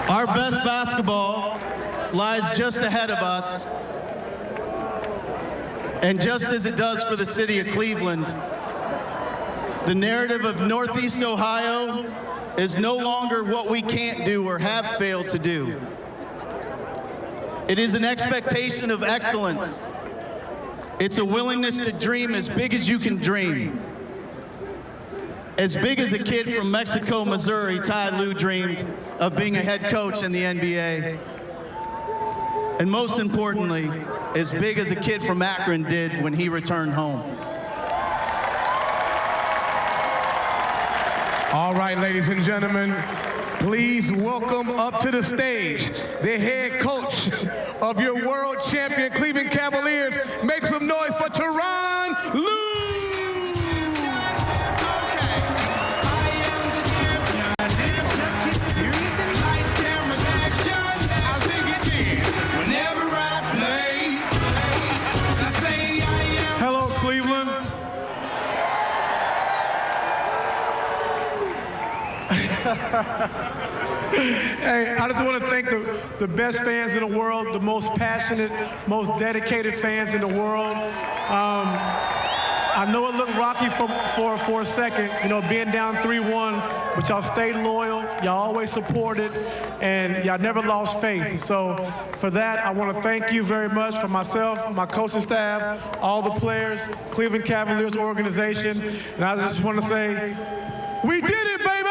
Our best basketball lies just ahead of us, and just as it does for the city of Cleveland, the narrative of Northeast Ohio is no longer what we can't do or have failed to do. It is an expectation of excellence. It's a willingness to dream as big as you can dream. As big as a kid from Mexico, Missouri, Ty Lue dreamed of being a head coach in the NBA. And most importantly, as big as a kid from Akron did when he returned home. All right, ladies and gentlemen, please welcome up to the stage the head coach of your world champion Cleveland Cavaliers. Make some noise for Tyronn Lue. Hello, Cleveland. Hey, I just want to thank the best fans in the world, the most passionate, most dedicated fans in the world. I know it looked rocky for a second, you know, being down 3-1, but y'all stayed loyal, y'all always supported, and y'all never lost faith. So for that, I want to thank you very much for myself, my coaching staff, all the players, Cleveland Cavaliers organization, and I just want to say, we did it, baby!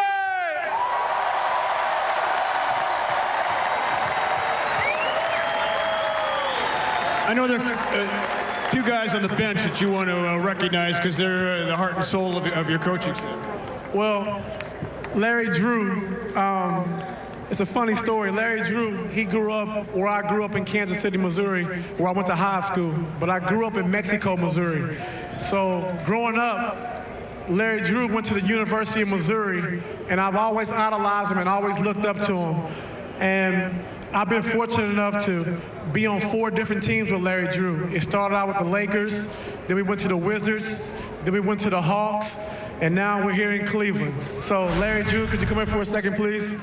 I know there are two guys on the bench that you want to recognize because they're the heart and soul of your coaching staff. Well, Larry Drew, it's a funny story. Larry Drew, he grew up where I grew up in Kansas City, Missouri, where I went to high school, but I grew up in Mexico, Missouri. So growing up, Larry Drew went to the University of Missouri, and I've always idolized him and always looked up to him. And I've been fortunate enough to be on 4 different teams with Larry Drew. It started out with the Lakers, then we went to the Wizards, then we went to the Hawks, and now we're here in Cleveland. So Larry Drew, could you come here for a second, please?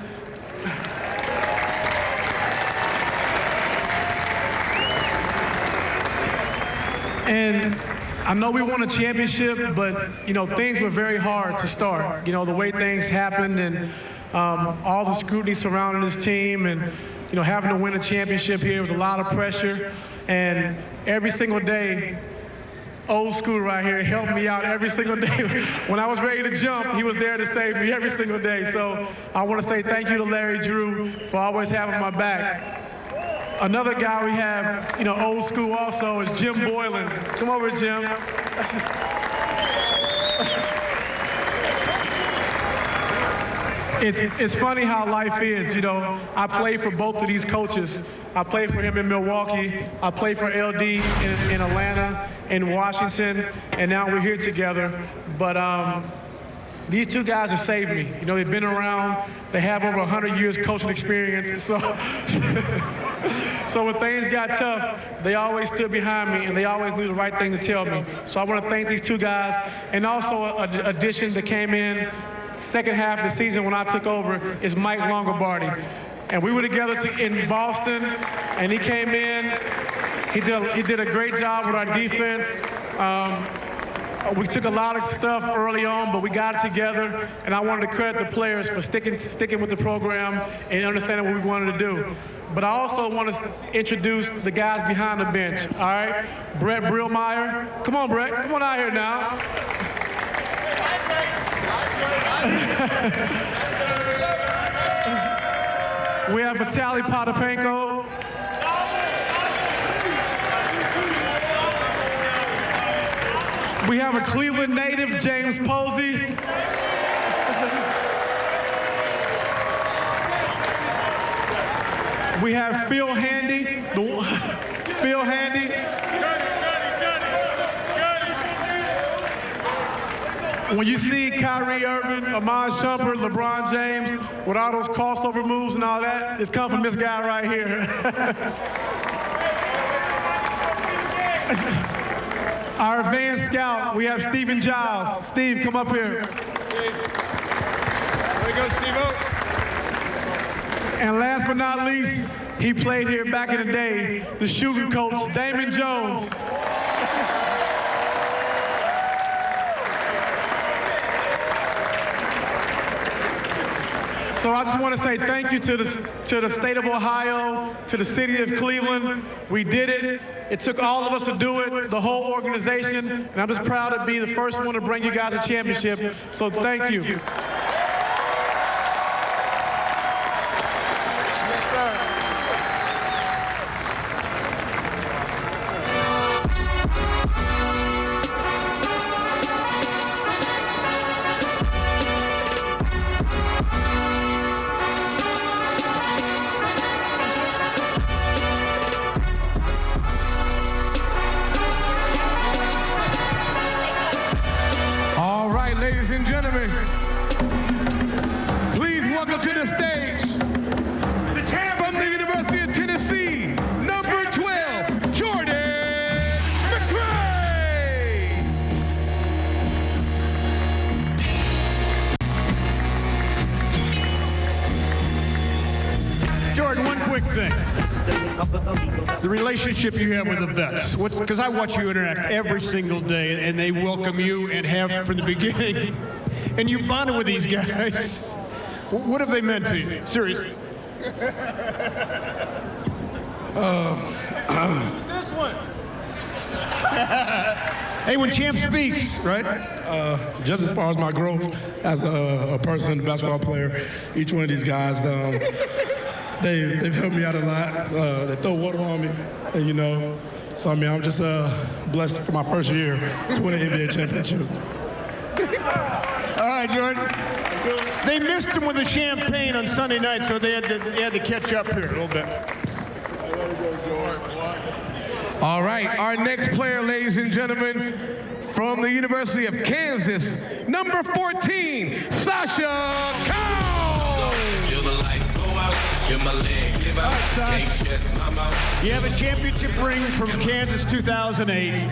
And I know we won a championship, but, you know, things were very hard to start. You know, the way things happened and all the scrutiny surrounding this team and, you know, having to win a championship here was a lot of pressure. And every single day, old school right here helped me out every single day. When I was ready to jump, he was there to save me every single day. So I want to say thank you to Larry Drew for always having my back. Another guy we have, you know, old school also is Jim Boylan. Come over, Jim. It's funny how life is, you know. I played for both of these coaches. I played for him in Milwaukee. I played for LD in Atlanta, in Washington, and now we're here together. But these two guys have saved me. You know, they've been around. They have over 100 years coaching experience. So, so when things got tough, they always stood behind me, and they always knew the right thing to tell me. So I want to thank these two guys, and also an addition that came in second half of the season when I took over is Mike Longobardi. And we were together in Boston, and he came in. He did a great job with our defense. We took a lot of stuff early on, but we got it together, and I wanted to credit the players for sticking with the program and understanding what we wanted to do. But I also want to introduce the guys behind the bench, all right? Brett Brillmeyer. Come on, Brett. Come on out here now. We have Vitaly Potapenko. We have a Cleveland native, James Posey. We have Phil Handy. Phil Handy. When you see Kyrie Irving, Amon Shumpert, LeBron James, with all those crossover moves and all that, it's come from this guy right here. Our advanced scout, we have Stephen Giles. Steve, come up here. There we go, Steve-O. And last but not least, he played here back in the day, the shooting coach, Damon Jones. So I just want to say thank you to the state of Ohio, to the city of Cleveland. We did it. It took all of us to do it, the whole organization, and I'm just proud to be the first one to bring you guys a championship. So thank you. The relationship you have with the vets, because I watch you interact every single day, and they welcome you and have from the beginning, and you bonded with these guys. What have they meant to you? Seriously. Who's this one? Hey, when champ speaks, right? Just as far as my growth as a person, a basketball player, each one of these guys, they've helped me out a lot. They throw water on me, and, you know. So, I mean, I'm just blessed for my first year to win an NBA championship. All right, Jordan. They missed him with the champagne on Sunday night, so they had to catch up here a little bit. All right, our next player, ladies and gentlemen, from the University of Kansas, number 14, Sasha Cowell. Till the lights go out, till my leg give out. Can't shut my mouth. You have a championship ring from Kansas 2008.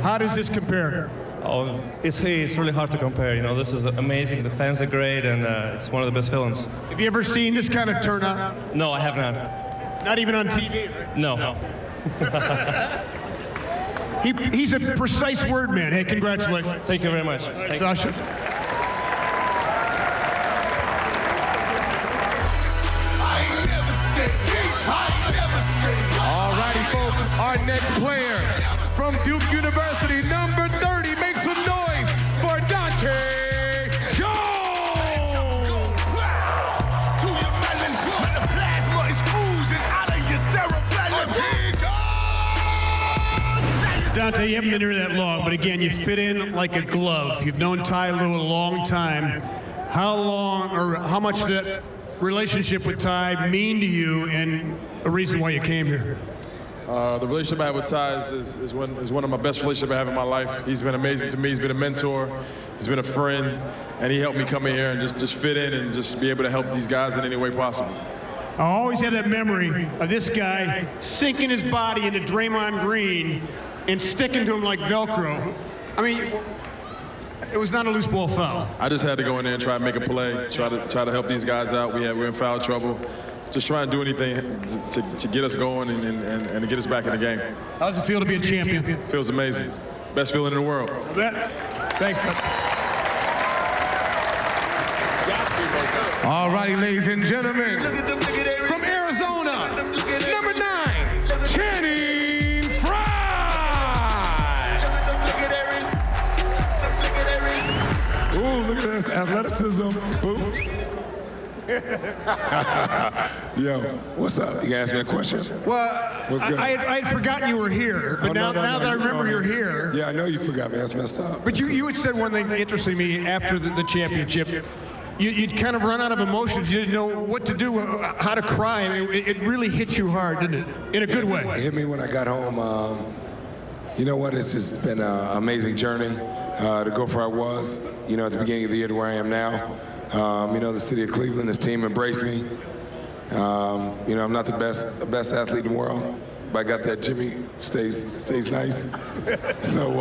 How does this compare? Oh, it's really hard to compare. You know, this is amazing. The fans are great, and it's one of the best feelings. Have you ever seen this kind of turnout? No, I have not. Not even on TV? Right? No. He's a precise word man. Hey, congratulations. Thank you very much. Right, Sasha. All righty, folks, our next player from Duke University, number 30, make some noise for Dante Jones. Dante, you haven't been here that long, but again, you fit in like a glove. You've known Ty Lue a long time. How long, or how much did that relationship with Ty mean to you, and a reason why you came here? The relationship I have with Ty is one of my best relationships I have in my life. He's been amazing to me. He's been a mentor. He's been a friend, and he helped me come in here and just fit in and just be able to help these guys in any way possible. I always have that memory of this guy sinking his body into Draymond Green and sticking to him like Velcro. I mean, it was not a loose ball foul. I just had to go in there and try to make a play, try to help these guys out. We're in foul trouble. Just trying to do anything to get us going and to get us back in the game. How does it feel to be a champion? Feels amazing. Best feeling in the world. Thanks, bud. All righty, ladies and gentlemen, from Arizona, number 9, Channing Frye. Ooh, look at this athleticism. Boom. Yo, what's up? You can ask me a question. Well, what's good? I had forgotten you were here, but now that I remember you're here. Yeah, I know you forgot me. That's messed up. But you had said one thing interesting to me after the championship. You'd kind of run out of emotions. You didn't know what to do, how to cry. I mean, it really hit you hard, didn't it? In a good way. It hit me when I got home. You know what? It's just been an amazing journey to go where I was, you know, at the beginning of the year to where I am now. You know, the city of Cleveland, this team embraced me. You know, I'm not the best athlete in the world, but I got that Jimmy stays nice. So,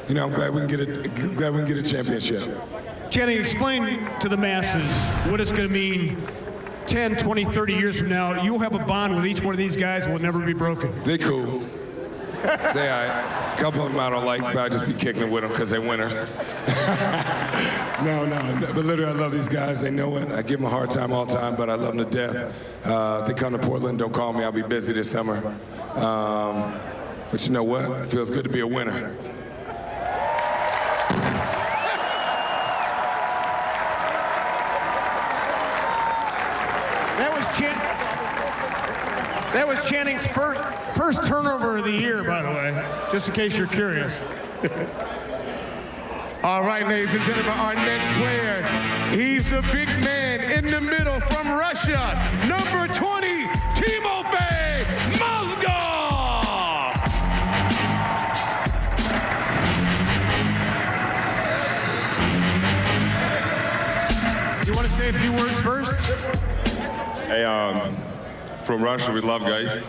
you know, I'm glad we can get a championship. Channing, explain to the masses what it's going to mean 10, 20, 30 years from now. You'll have a bond with each one of these guys that will never be broken. They're cool. They are. A couple of them I don't like, but I just be kicking it with them because they're winners. No. But literally, I love these guys. They know it. I give them a hard time all the time, but I love them to death. If they come to Portland, don't call me. I'll be busy this summer. But you know what? It feels good to be a winner. That was Channing's first turnover of the year, by the way, just in case you're curious. All right, ladies and gentlemen, our next player, he's the big man in the middle from Russia, number 20, Timofey Mozgov. You want to say a few words first? Hey, from Russia, we love guys.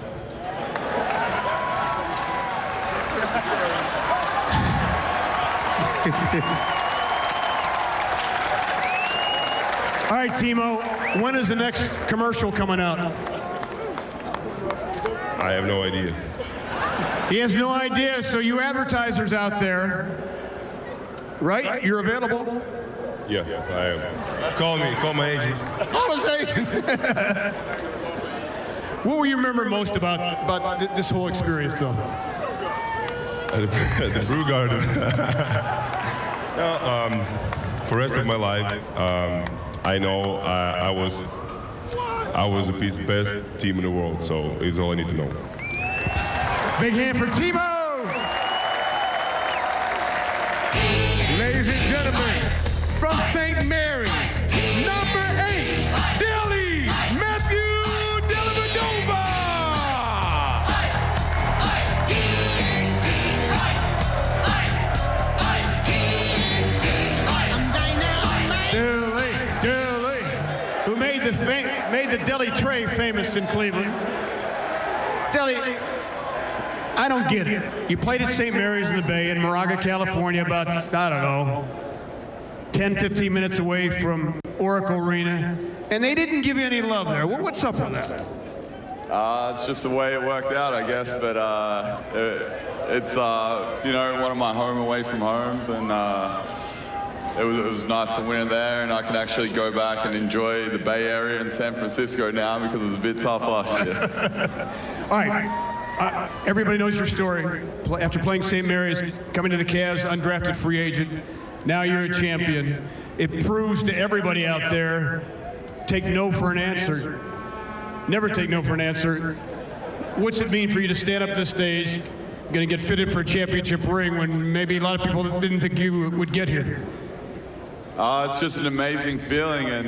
All right, Timo, when is the next commercial coming out? I have no idea. He has no idea, so you advertisers out there, right? You're available? Yeah, I am. Call me. Call my agent. Call his agent. What will you remember most about this whole experience, though? At the Brew Garden. For the rest of my life, I know I was the best team in the world, so it's all I need to know. Big hand for Timo! Ladies and gentlemen, from St. Mary's, number 8, Dilly Matthew Dellavedova. Dilly, who made the deli tray famous in Cleveland. Dilly, I don't get it. You played at St. Mary's in the Bay in Moraga, California, about, I don't know, 10, 15 minutes away from Oracle Arena, and they didn't give you any love there. What's up with that? It's just the way it worked out, I guess, but it's you know, one of my home away from homes, and it was nice to win there, and I can actually go back and enjoy the Bay Area and San Francisco now because it was a bit tough last year. All right. Everybody knows your story. After playing St. Mary's, coming to the Cavs, undrafted free agent, now you're a champion. It proves to everybody out there, take no for an answer. Never take no for an answer. What's it mean for you to stand up this stage, going to get fitted for a championship ring when maybe a lot of people didn't think you would get here? It's just an amazing feeling, and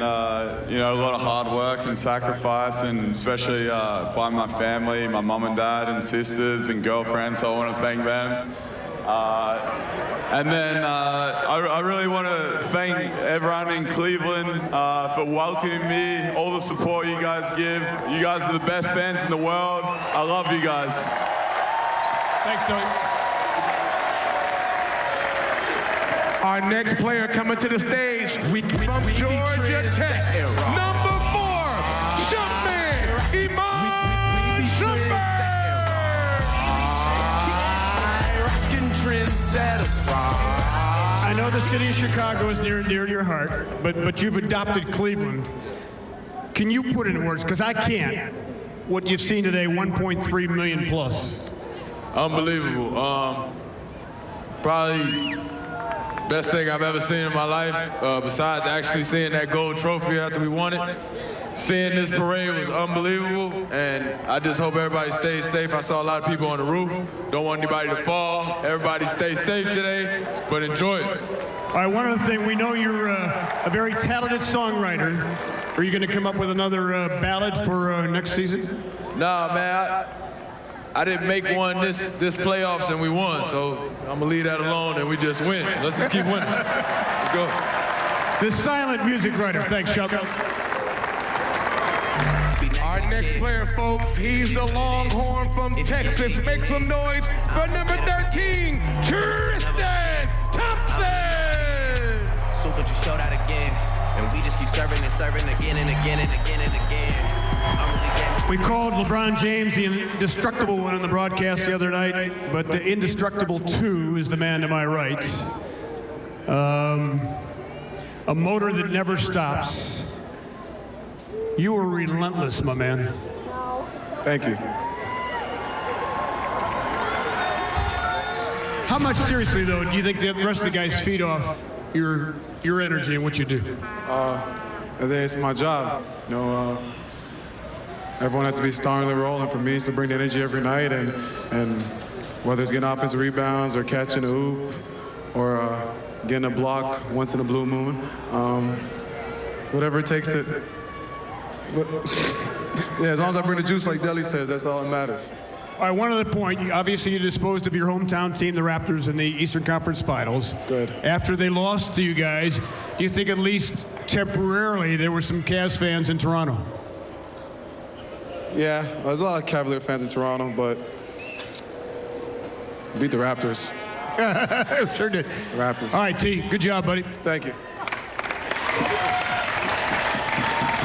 you know, a lot of hard work and sacrifice, and especially by my family, my mom and dad and sisters and girlfriends, so I want to thank them. And then I really want to thank everyone in Cleveland for welcoming me, all the support you guys give. You guys are the best fans in the world. I love you guys. Thanks, Tony. Our next player coming to the stage from Georgia Tech, number 4, Jumpman, Iman Shumpert. I know the city of Chicago is near and dear to your heart, but you've adopted Cleveland. Can you put it in words? Because I can't. What you've seen today, 1.3 million plus. Unbelievable. Probably best thing I've ever seen in my life, besides actually seeing that gold trophy after we won it. Seeing this parade was unbelievable, and I just hope everybody stays safe. I saw a lot of people on the roof. Don't want anybody to fall. Everybody stay safe today, but enjoy it. All right, one other thing. We know you're a very talented songwriter. Are you going to come up with another ballad for next season? Nah, man. I didn't make one this playoffs and we won, so I'm gonna leave that alone and we just win. Let's just keep winning. Let's go. The silent music writer. Thanks, Chuck. Our next player, folks, he's the Longhorn from Texas. Make some noise for number 13, Tristan Thompson. Super just showed out again, and we just keep serving and serving again and again and again and again. We called LeBron James the indestructible one on the broadcast the other night, but the indestructible 2 is the man to my right. A motor that never stops. You were relentless, my man. Thank you. How much, seriously, though, do you think the rest of the guys feed off your energy and what you do? I think it's my job. You know, everyone has to be starting the role, and for me, it's to bring the energy every night, and whether it's getting offensive rebounds or catching a hoop or getting a block once in a blue moon, whatever it takes to. Yeah, as long as I bring the juice, like Deli says, that's all that matters. All right, one other point. Obviously, you disposed of your hometown team, the Raptors, in the Eastern Conference Finals. Good. After they lost to you guys, do you think at least temporarily there were some Cavs fans in Toronto? Yeah, there's a lot of Cavalier fans in Toronto, but beat the Raptors. Sure did. The Raptors. All right, T, good job, buddy. Thank you.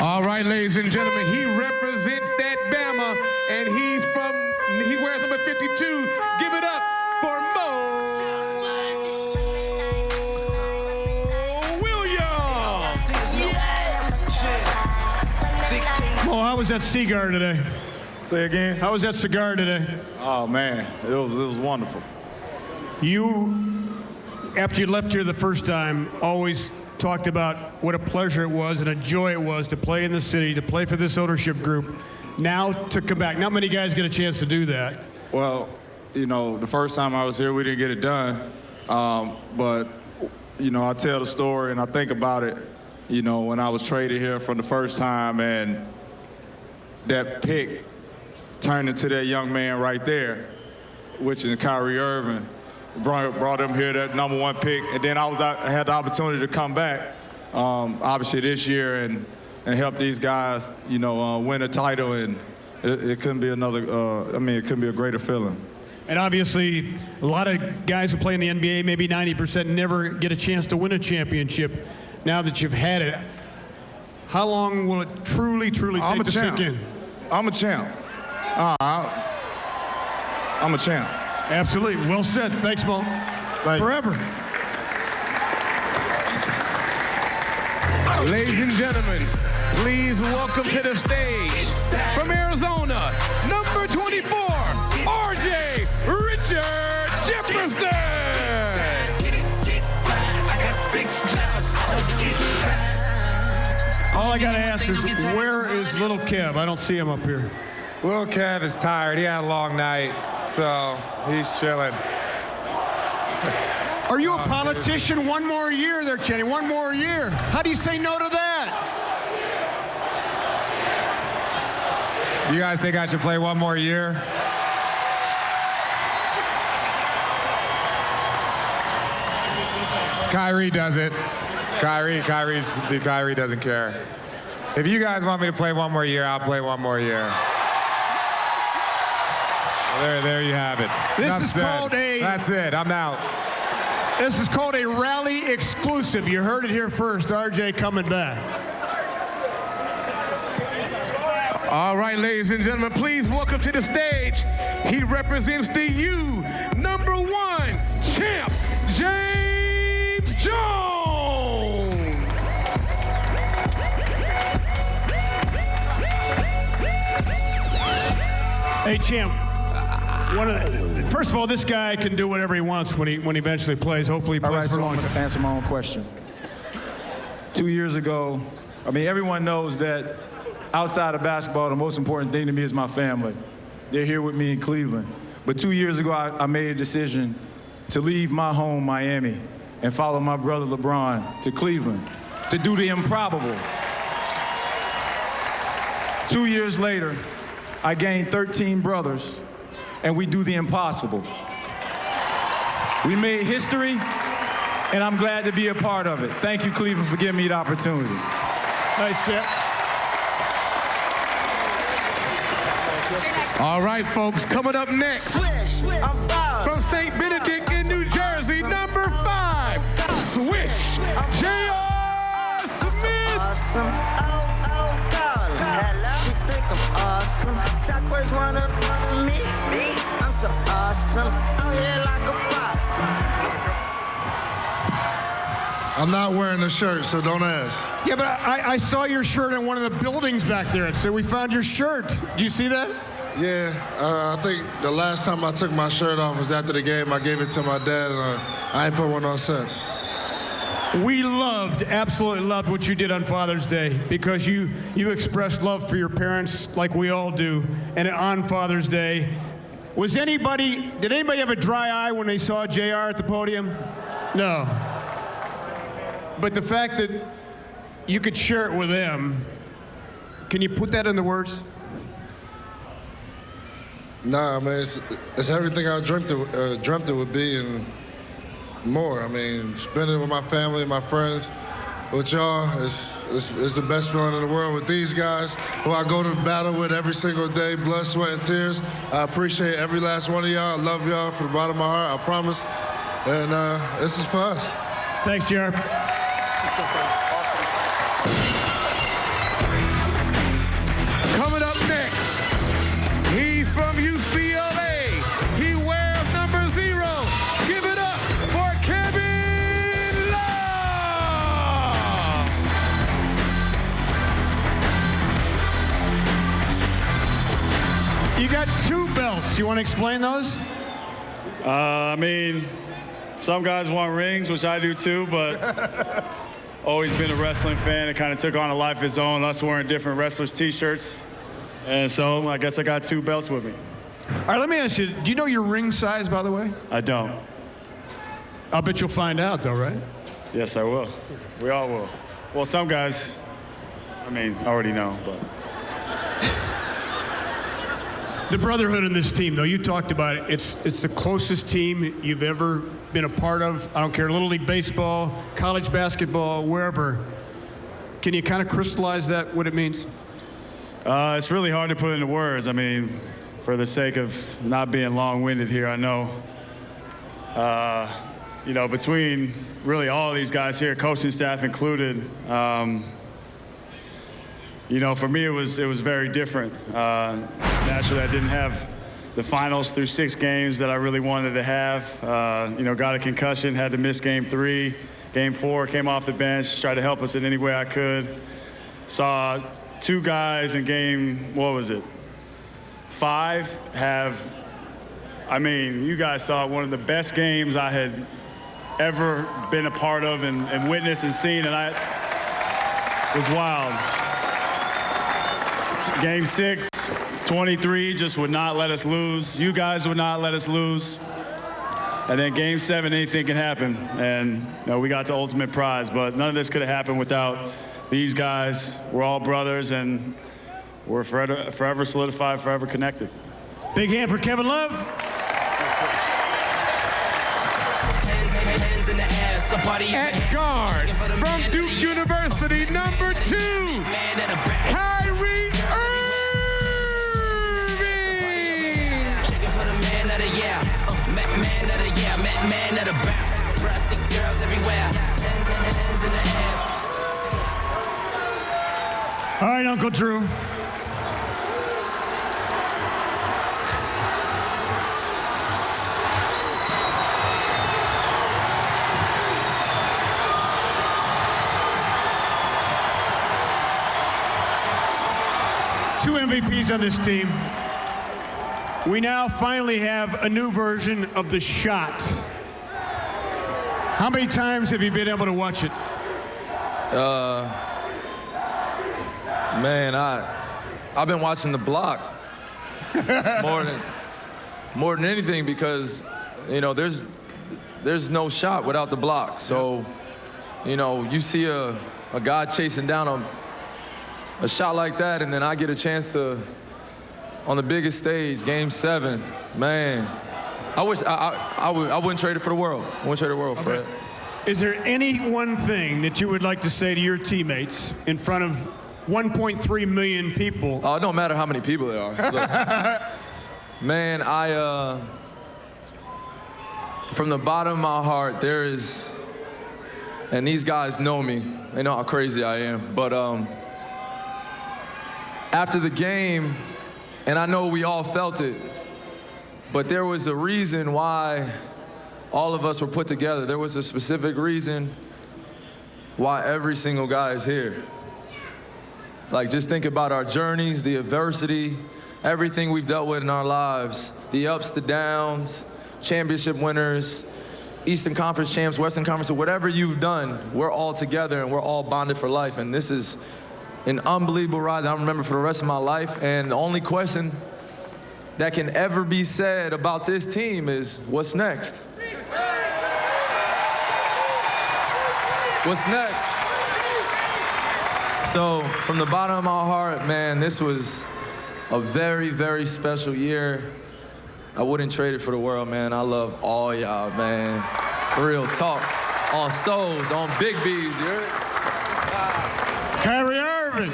All right, ladies and gentlemen, he represents that Bama, and he's from He wears number 52. Give it up for Mo Williams. Mo, how was that cigar today? Say again? How was that cigar today? Oh, man, it was wonderful. You, after you left here the first time, always talked about what a pleasure it was and a joy it was to play in the city, to play for this ownership group. Now to come back. Not many guys get a chance to do that. Well, you know, the first time I was here, we didn't get it done. But, you know, I tell the story and I think about it, you know, when I was traded here from the first time and that pick turned into that young man right there, which is Kyrie Irving. Brought him here, that number 1 pick, and then I had the opportunity to come back, obviously this year, and help these guys, you know, win a title, and it couldn't be another. It couldn't be a greater feeling. And obviously, a lot of guys who play in the NBA, maybe 90%, never get a chance to win a championship. Now that you've had it, how long will it truly take to sink in? I'm a champ. I'm a champ. Absolutely. Well said. Thanks, Mo. Forever. Ladies and gentlemen, please welcome to the stage from Arizona, number 24, RJ Richard Jefferson. All I got to ask is, where is little Kev? I don't see him up here. Little Kev is tired. He had a long night, so he's chilling. Are you a politician? One more year there, Cheney. One more year. How do you say no to that? You guys think I should play one more year? Kyrie does it. Kyrie doesn't care. If you guys want me to play one more year, I'll play one more year. There you have it. That's it. I'm out. This is called a rally exclusive. You heard it here first. RJ coming back. All right, ladies and gentlemen, please welcome to the stage. He represents the U, number 1 champ, James Jones. Hey, champ. First of all, this guy can do whatever he wants when he eventually plays. Hopefully he plays for a long time. I'm going to answer my own question. 2 years ago, everyone knows that outside of basketball, the most important thing to me is my family. They're here with me in Cleveland. But 2 years ago, I made a decision to leave my home, Miami, and follow my brother LeBron to Cleveland to do the improbable. 2 years later, I gained 13 brothers, and we do the impossible. We made history, and I'm glad to be a part of it. Thank you, Cleveland, for giving me the opportunity. Nice, champ. All right, folks, coming up next, from St. Benedict in New Jersey, number 5, Swish, J.R. Smith. Awesome. Oh, God. She think I'm awesome. Choppers wanna follow me. I'm so awesome. Out here like a possum. I'm not wearing a shirt, so don't ask. Yeah, but I saw your shirt in one of the buildings back there. It said, we found your shirt. Did you see that? Yeah, I think the last time I took my shirt off was after the game. I gave it to my dad, and I ain't put one on since. We absolutely loved what you did on Father's Day, because you expressed love for your parents like we all do. And on Father's Day, did anybody have a dry eye when they saw JR at the podium? No. But the fact that you could share it with them, can you put that into words? Nah, man, it's everything I dreamt it would be and more. I mean, spending it with my family and my friends, with y'all, is the best feeling in the world. With these guys who I go to battle with every single day, blood, sweat, and tears, I appreciate every last one of y'all. I love y'all from the bottom of my heart, I promise. And this is for us. Thanks, Jared. Coming up next, he's from UCLA. Do you want to explain those? I mean, some guys want rings, which I do too, but always been a wrestling fan. It kind of took on a life of its own, us wearing different wrestlers' T-shirts. And so I guess I got 2 belts with me. All right, let me ask you, do you know your ring size, by the way? I don't. I'll bet you'll find out, though, right? Yes, I will. We all will. Well, some guys, I mean, already know, but. The brotherhood in this team, though, you talked about it. It's the closest team you've ever been a part of. I don't care, Little League baseball, college basketball, wherever. Can you kind of crystallize that, what it means? It's really hard to put into words. I mean, for the sake of not being long-winded here, I know, you know, between really all these guys here, coaching staff included, you know, for me it was very different. Naturally, I didn't have the finals through 6 games that I really wanted to have. You know, got a concussion, had to miss Game 3. Game 4, came off the bench, tried to help us in any way I could. Saw 2 guys in game, what was it, 5 have, I mean, you guys saw one of the best games I had ever been a part of and witnessed and seen, and it was wild. Game 6, 23 just would not let us lose. You guys would not let us lose. And then Game 7, anything can happen. And you know, we got to ultimate prize, but none of this could have happened without these guys. We're all brothers, and we're forever solidified, forever connected. Big hand for Kevin Love. At guard, from Duke University, number 2, Kyrie All right, Uncle Drew. Two MVPs on this team. We now finally have a new version of the shot. How many times have you been able to watch it? Man, I've been watching the block more than anything because, you know, there's no shot without the block. So, you know, you see a guy chasing down a shot like that, and then I get a chance to, on the biggest stage, Game 7, man, I wish I wouldn't trade it for the world. I wouldn't trade the world for it. Is there any one thing that you would like to say to your teammates in front of 1.3 million people? Oh, it don't matter how many people there are. Look, man, from the bottom of my heart, there is, and these guys know me. They know how crazy I am. But after the game, and I know we all felt it, but there was a reason why all of us were put together. There was a specific reason why every single guy is here. Like, just think about our journeys, the adversity, everything we've dealt with in our lives, the ups, the downs, championship winners, Eastern Conference champs, Western Conference, or whatever you've done, we're all together and we're all bonded for life. And this is an unbelievable ride that I'll remember for the rest of my life. And the only question that can ever be said about this team is, what's next? What's next? So from the bottom of my heart, man, this was a very, very special year. I wouldn't trade it for the world, man. I love all y'all, man. Real talk. On souls, on big B's, you heard? Kyrie Irving.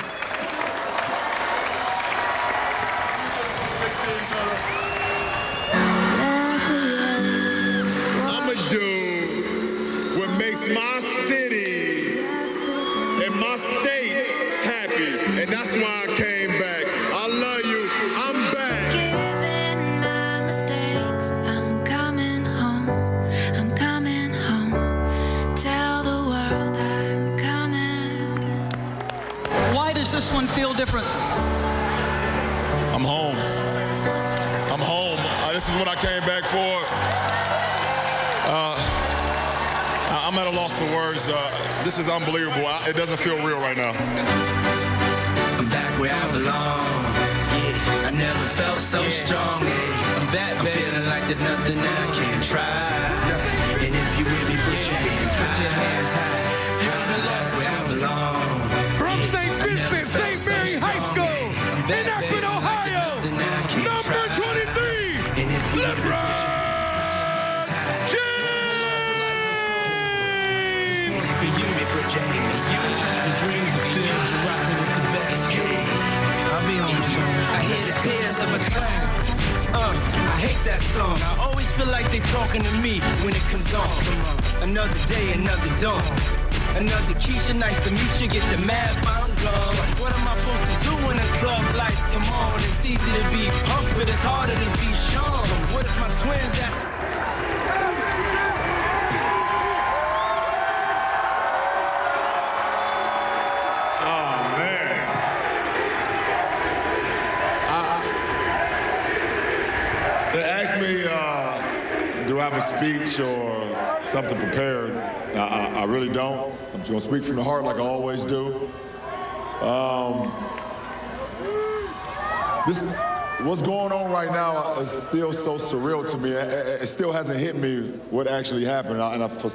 I'ma do what makes my city and my state happy, and that's why I came back. I love you. I'm back. Forgiven my mistakes. I'm coming home. I'm coming home. Tell the world I'm coming. Why does this one feel different? I'm home. I'm home. This is what I came back for. I'm at a loss for words. This is unbelievable. It doesn't feel real right now. I'm back where I belong. Yeah, I never felt so strong. I'm back, I'm feeling like there's nothing I can't try. And if you with me, put your hands high. Put your hands high. I'm back where I belong. From St. Vincent, St. Mary High School, in Akron, Ohio, number 23, LeBron James. For you, me put your hands high. The dreams are filled, you're rocking with the best. I'll be on the phone. I hear the tears of a clown. I hate that song. I always feel like they talking to me when it comes on. Another day, another dawn. Another Keisha, nice to meet you. Get the math, I'm gone. What am I supposed to do when the club lights come on? It's easy to be pumped, but it's harder to be Sean. What if my twins ask? They asked me, do I have a speech or something prepared? I really don't. I'm just gonna speak from the heart like I always do. What's going on right now is still so surreal to me. It still hasn't hit me what actually happened. And for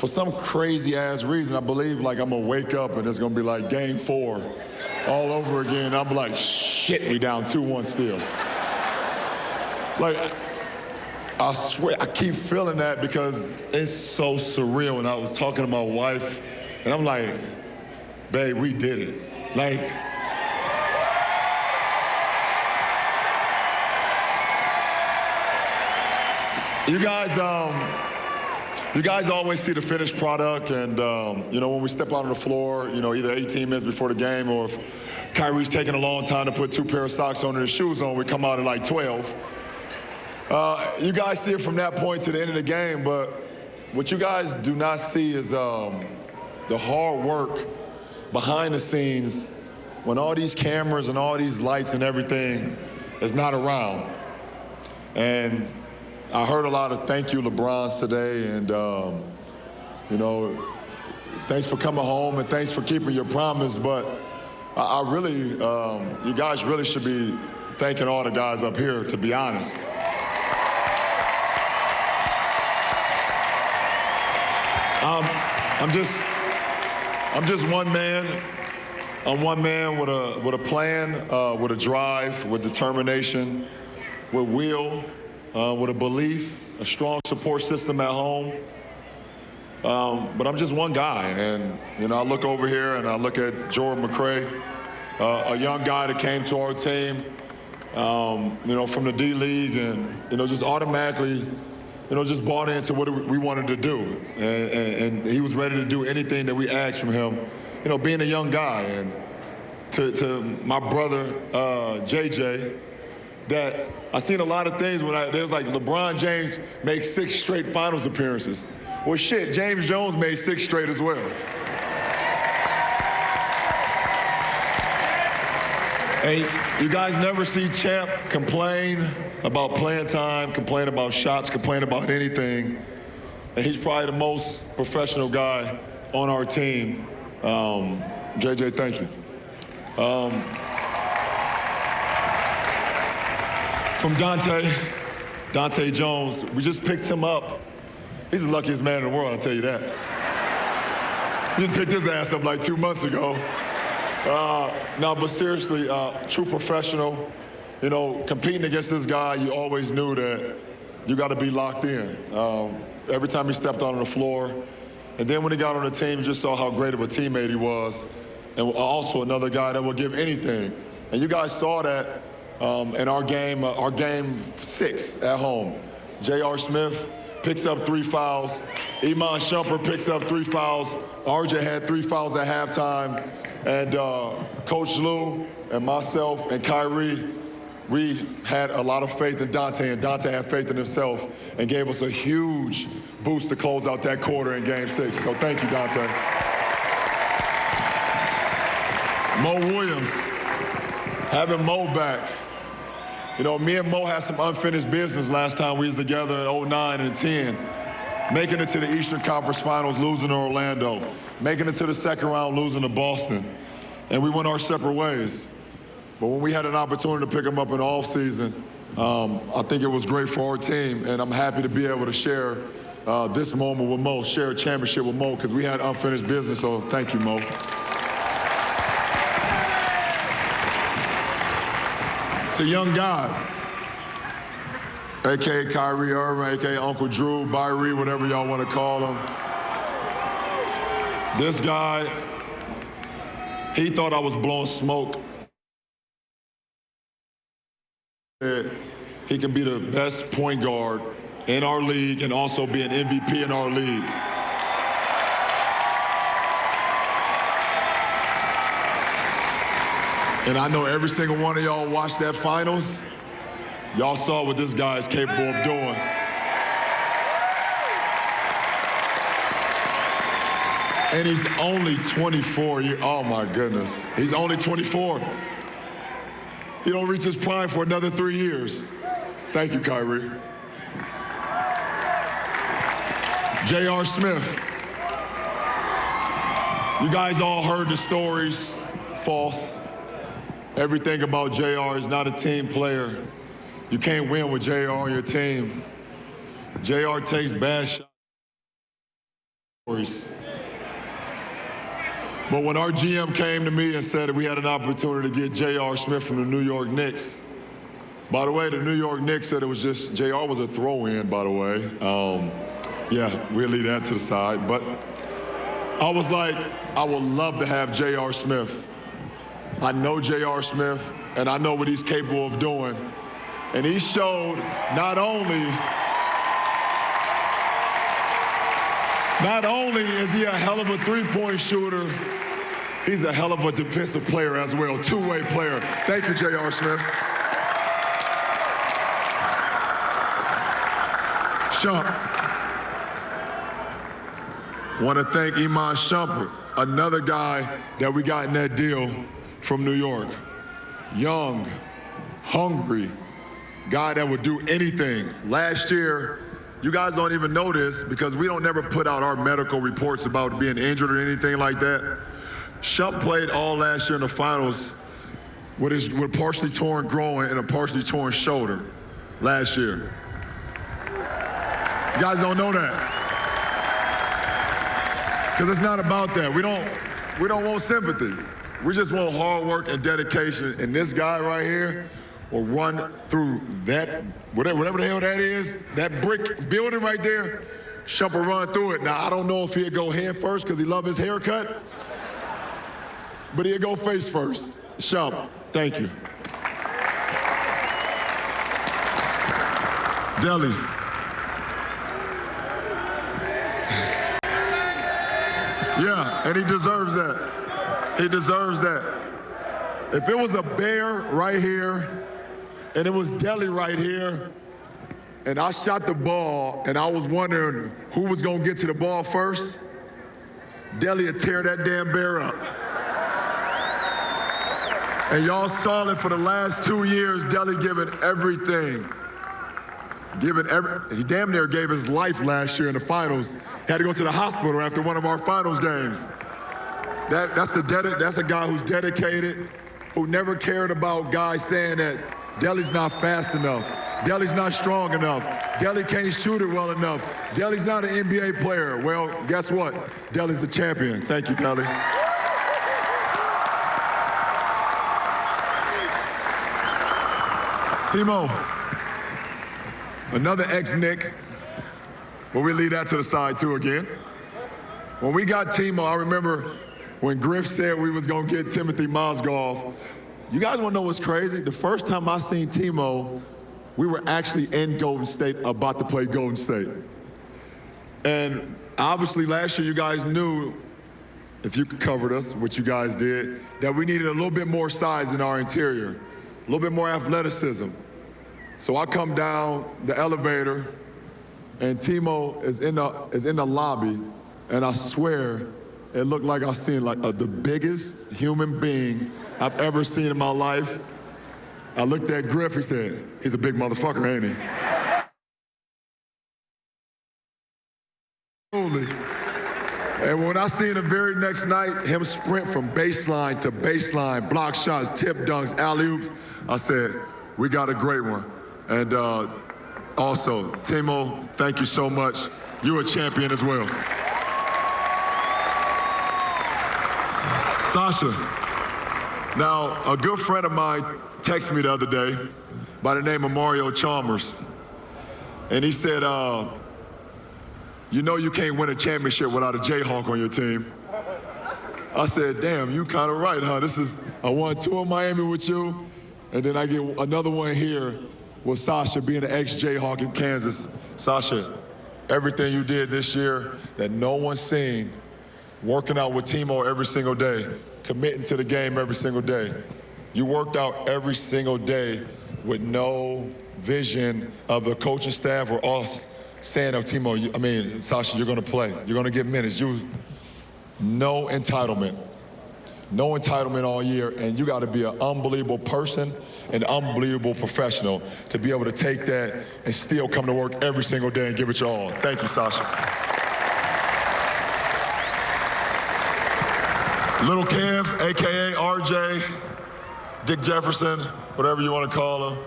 some crazy ass reason, I believe like I'm gonna wake up and it's gonna be like game 4 all over again. I'm like, shit, we down 2-1 still. Like, I swear, I keep feeling that because it's so surreal. And I was talking to my wife, and I'm like, babe, we did it. Like, you guys always see the finished product, and you know, when we step out on the floor, you know, either 18 minutes before the game, or if Kyrie's taking a long time to put 2 pair of socks on and his shoes on, we come out at like 12. You guys see it from that point to the end of the game, but what you guys do not see is the hard work behind the scenes when all these cameras and all these lights and everything is not around. And I heard a lot of thank you LeBrons today, and you know, thanks for coming home and thanks for keeping your promise, but I really, you guys really should be thanking all the guys up here, to be honest. I'm just one man. I'm one man with a plan, with a drive, with determination, with will, with a belief, a strong support system at home. But I'm just one guy, and you know, I look over here and I look at Jordan McRae, a young guy that came to our team, you know, from the D League, and you know, just automatically, you know, just bought into what we wanted to do, and he was ready to do anything that we asked from him. You know, being a young guy, and to my brother JJ, that I seen a lot of things when there was like LeBron James made 6 straight finals appearances. Well, shit, James Jones made 6 straight as well. Hey, you guys never see Champ complain about playing time, complain about shots, complain about anything. And he's probably the most professional guy on our team. JJ, thank you. From Dante Jones, we just picked him up. He's the luckiest man in the world, I'll tell you that. We just picked his ass up like 2 months ago. No, but seriously, true professional. You know, competing against this guy, you always knew that you got to be locked in. Every time he stepped out on the floor. And then when he got on the team, you just saw how great of a teammate he was. And also another guy that would give anything. And you guys saw that in our game 6 at home. J.R. Smith picks up 3 fouls. Iman Shumpert picks up 3 fouls. RJ had 3 fouls at halftime. And Coach Lou and myself and Kyrie, we had a lot of faith in Dante, and Dante had faith in himself and gave us a huge boost to close out that quarter in Game 6. So thank you, Dante. Mo Williams, having Mo back, You know, me and Mo had some unfinished business last time we was together in 09 and 10. Making it to the Eastern Conference Finals, losing to Orlando. Making it to the second round, losing to Boston. And we went our separate ways. But when we had an opportunity to pick him up in the offseason, I think it was great for our team, and I'm happy to be able to share this moment with Mo, share a championship with Mo, because we had unfinished business, so thank you, Mo. To young God, a.k.a. Kyrie Irving, a.k.a. Uncle Drew, Byrie, whatever y'all want to call him. This guy, he thought I was blowing smoke. He can be the best point guard in our league and also be an MVP in our league. And I know every single one of y'all watched that finals. Y'all saw what this guy is capable of doing. And he's only 24 years, oh my goodness. He's only 24. He don't reach his prime for another 3 years. Thank you, Kyrie. J.R. Smith. You guys all heard the stories. False. Everything about J.R. is not a team player. You can't win with J.R. on your team. J.R. takes bad shots. But when our GM came to me and said that we had an opportunity to get J.R. Smith from the New York Knicks, by the way, the New York Knicks said it was just, J.R. was a throw-in, by the way. Yeah, we'll leave that to the side. But I was like, I would love to have J.R. Smith. I know J.R. Smith, and I know what he's capable of doing. And he showed not only is he a hell of a three-point shooter, he's a hell of a defensive player as well, two-way player. Thank you, J.R. Smith. Shump. Want to thank Iman Shumpert, another guy that we got in that deal from New York. Young, hungry, guy that would do anything. Last year, you guys don't even know this because we don't never put out our medical reports about being injured or anything like that. Shump played all last year in the finals with a partially torn groin and a partially torn shoulder last year. You guys don't know that. Because it's not about that. We don't want sympathy. We just want hard work and dedication. And this guy right here will run through that, whatever the hell that is, that brick building right there. Shump will run through it. Now, I don't know if he'll go head first because he love his haircut, but he'll go face first. Shump, thank you. Delly. Yeah, and he deserves that. He deserves that. If it was a bear right here, and it was Delly right here, and I shot the ball, and I was wondering who was gonna get to the ball first, Delly would tear that damn bear up. And y'all saw it for the last 2 years, Delly giving everything. He damn near gave his life last year in the finals. Had to go to the hospital after one of our finals games. That's a guy who's dedicated, who never cared about guys saying that Delly's not fast enough, Delly's not strong enough, Delly can't shoot it well enough, Delly's not an NBA player. Well, guess what? Delly's a champion. Thank you, Delly. Timo. Another ex-Knick, but we leave that to the side too again. When we got Timo, I remember when Griff said we was gonna get Timothy Mozgov. You guys wanna know what's crazy? The first time I seen Timo, we were actually in Golden State, about to play Golden State. And obviously last year you guys knew, if you covered us, what you guys did, that we needed a little bit more size in our interior, a little bit more athleticism. So I come down the elevator, and Timo is in the lobby, and I swear it looked like I seen the biggest human being I've ever seen in my life. I looked at Griff, he said, he's a big motherfucker, ain't he? Holy. And when I seen him very next night, him sprint from baseline to baseline, block shots, tip dunks, alley-oops, I said, we got a great one. And also, Timo, thank you so much. You're a champion as well. Sasha, now a good friend of mine texted me the other day by the name of Mario Chalmers. And he said, you know you can't win a championship without a Jayhawk on your team. I said, damn, you kind of right, huh? I won 2 in Miami with you, and then I get another one here with Sasha being an ex-Jayhawk in Kansas. Sasha, everything you did this year that no one's seen, working out with Timo every single day, committing to the game every single day. You worked out every single day with no vision of the coaching staff or us saying, oh, Timo, Sasha, you're gonna play. You're gonna get minutes. No entitlement all year, and you gotta be an unbelievable person, an unbelievable professional to be able to take that and still come to work every single day and give it your all. Thank you, Sasha. Little Kev, AKA RJ, Dick Jefferson, whatever you want to call him.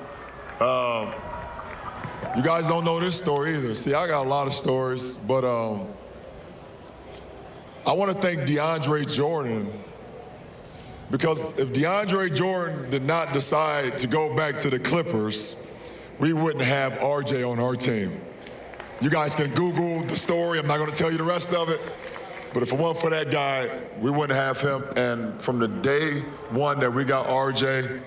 You guys don't know this story either. See, I got a lot of stories, but I want to thank DeAndre Jordan, because if DeAndre Jordan did not decide to go back to the Clippers, we wouldn't have RJ on our team. You guys can Google the story. I'm not going to tell you the rest of it. But if it weren't for that guy, we wouldn't have him. And from the day one that we got RJ,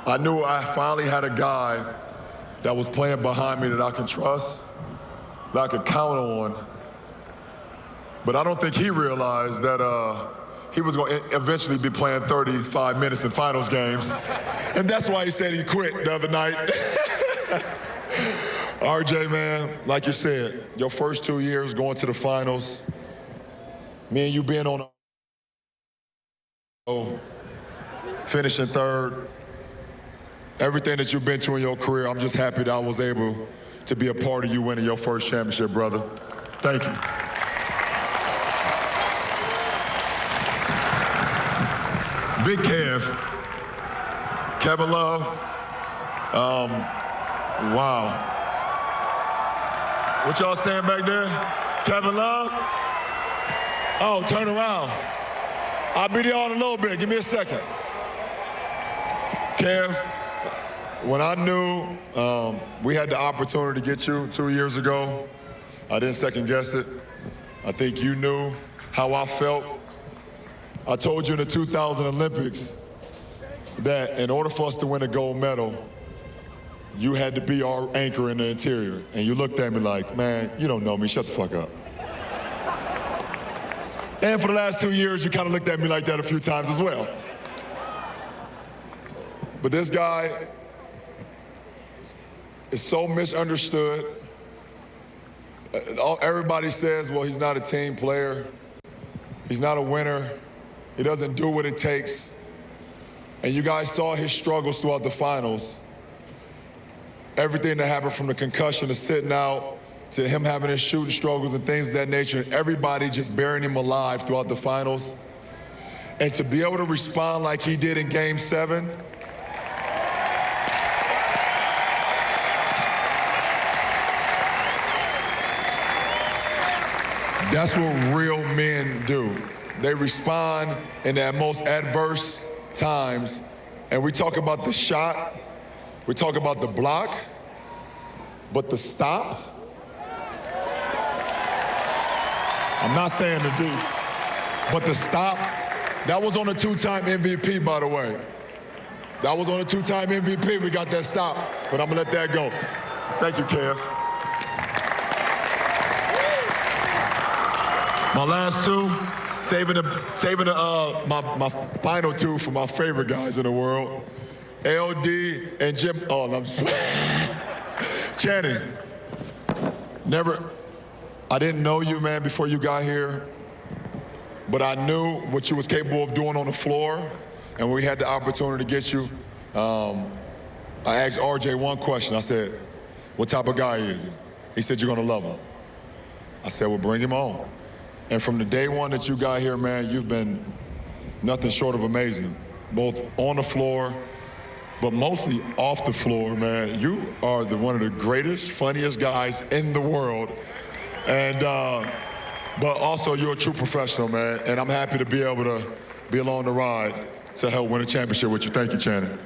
I knew I finally had a guy that was playing behind me that I can trust, that I could count on. But I don't think he realized that he was going to eventually be playing 35 minutes in finals games. And that's why he said he quit the other night. RJ, man, like you said, your first 2 years going to the finals, me and you being on finishing third, everything that you've been through in your career, I'm just happy that I was able to be a part of you winning your first championship, brother. Thank you. Big Kev, Kevin Love, wow. What y'all saying back there? Kevin Love? Oh, turn around. I'll be there in a little bit. Give me a second. Kev, when I knew we had the opportunity to get you 2 years ago, I didn't second guess it. I think you knew how I felt. I told you in the 2000 Olympics that in order for us to win a gold medal, you had to be our anchor in the interior. And you looked at me like, man, you don't know me, shut the fuck up. And for the last 2 years, you kind of looked at me like that a few times as well. But this guy is so misunderstood. Everybody says, well, he's not a team player. He's not a winner. He doesn't do what it takes. And you guys saw his struggles throughout the finals. Everything that happened from the concussion to sitting out to him having his shooting struggles and things of that nature, and everybody just burying him alive throughout the finals. And to be able to respond like he did in Game 7, that's what real men do. They respond in their most adverse times. And we talk about the shot, we talk about the block, but the stop, I'm not saying the do, but the stop, that was on a 2-time MVP, by the way. That was on a 2-time MVP, we got that stop, but I'm gonna let that go. Thank you, Kev. My last two, saving my final two for my favorite guys in the world, LD and Jim. Oh, I'm just Channing. I didn't know you, man, before you got here, but I knew what you was capable of doing on the floor, and we had the opportunity to get you. I asked RJ one question. I said, what type of guy is he? He said, you're going to love him. I said, well, bring him on. And from the day one that you got here, man, you've been nothing short of amazing, both on the floor, but mostly off the floor, man. You are one of the greatest, funniest guys in the world. And, but also you're a true professional, man. And I'm happy to be able to be along the ride to help win a championship with you. Thank you, Channing.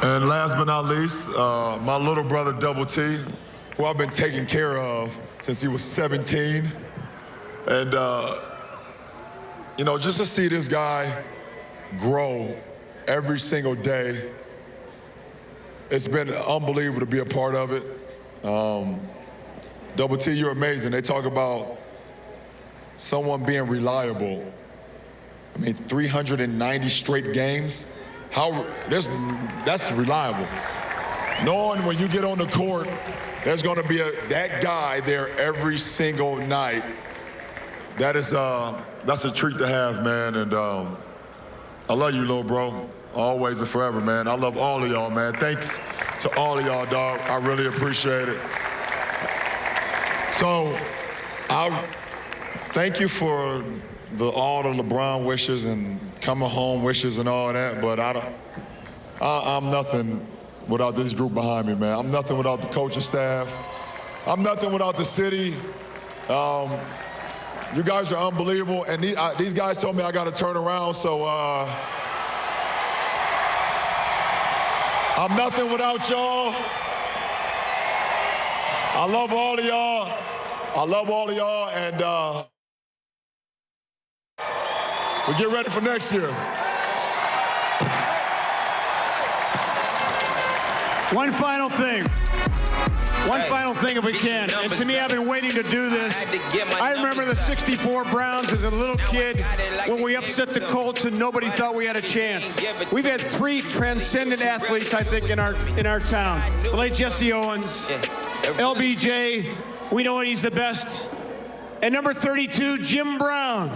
And last but not least, my little brother, Double T, who I've been taking care of since he was 17. And, you know, just to see this guy grow every single day, it's been unbelievable to be a part of it. Double T, you're amazing. They talk about someone being reliable. I mean, 390 straight games. That's reliable. Knowing when you get on the court, there's going to be that guy there every single night. That's a treat to have, man. And I love you, little bro, always and forever, man. I love all of y'all, man. Thanks to all of y'all, dog. I really appreciate it. So, thank you for all the LeBron wishes and coming home wishes and all that, but I'm nothing without this group behind me, man. I'm nothing without the coaching staff. I'm nothing without the city. You guys are unbelievable, and these guys told me I got to turn around, so I'm nothing without y'all. I love all of y'all. I love all of y'all, and we get ready for next year. One final thing. One final thing, if we can. And to me, I've been waiting to do this. I remember the '64 Browns as a little kid when we upset the Colts and nobody thought we had a chance. We've had 3 transcendent athletes, I think, in our town. The late Jesse Owens, LBJ, we know he's the best. And number 32, Jim Brown.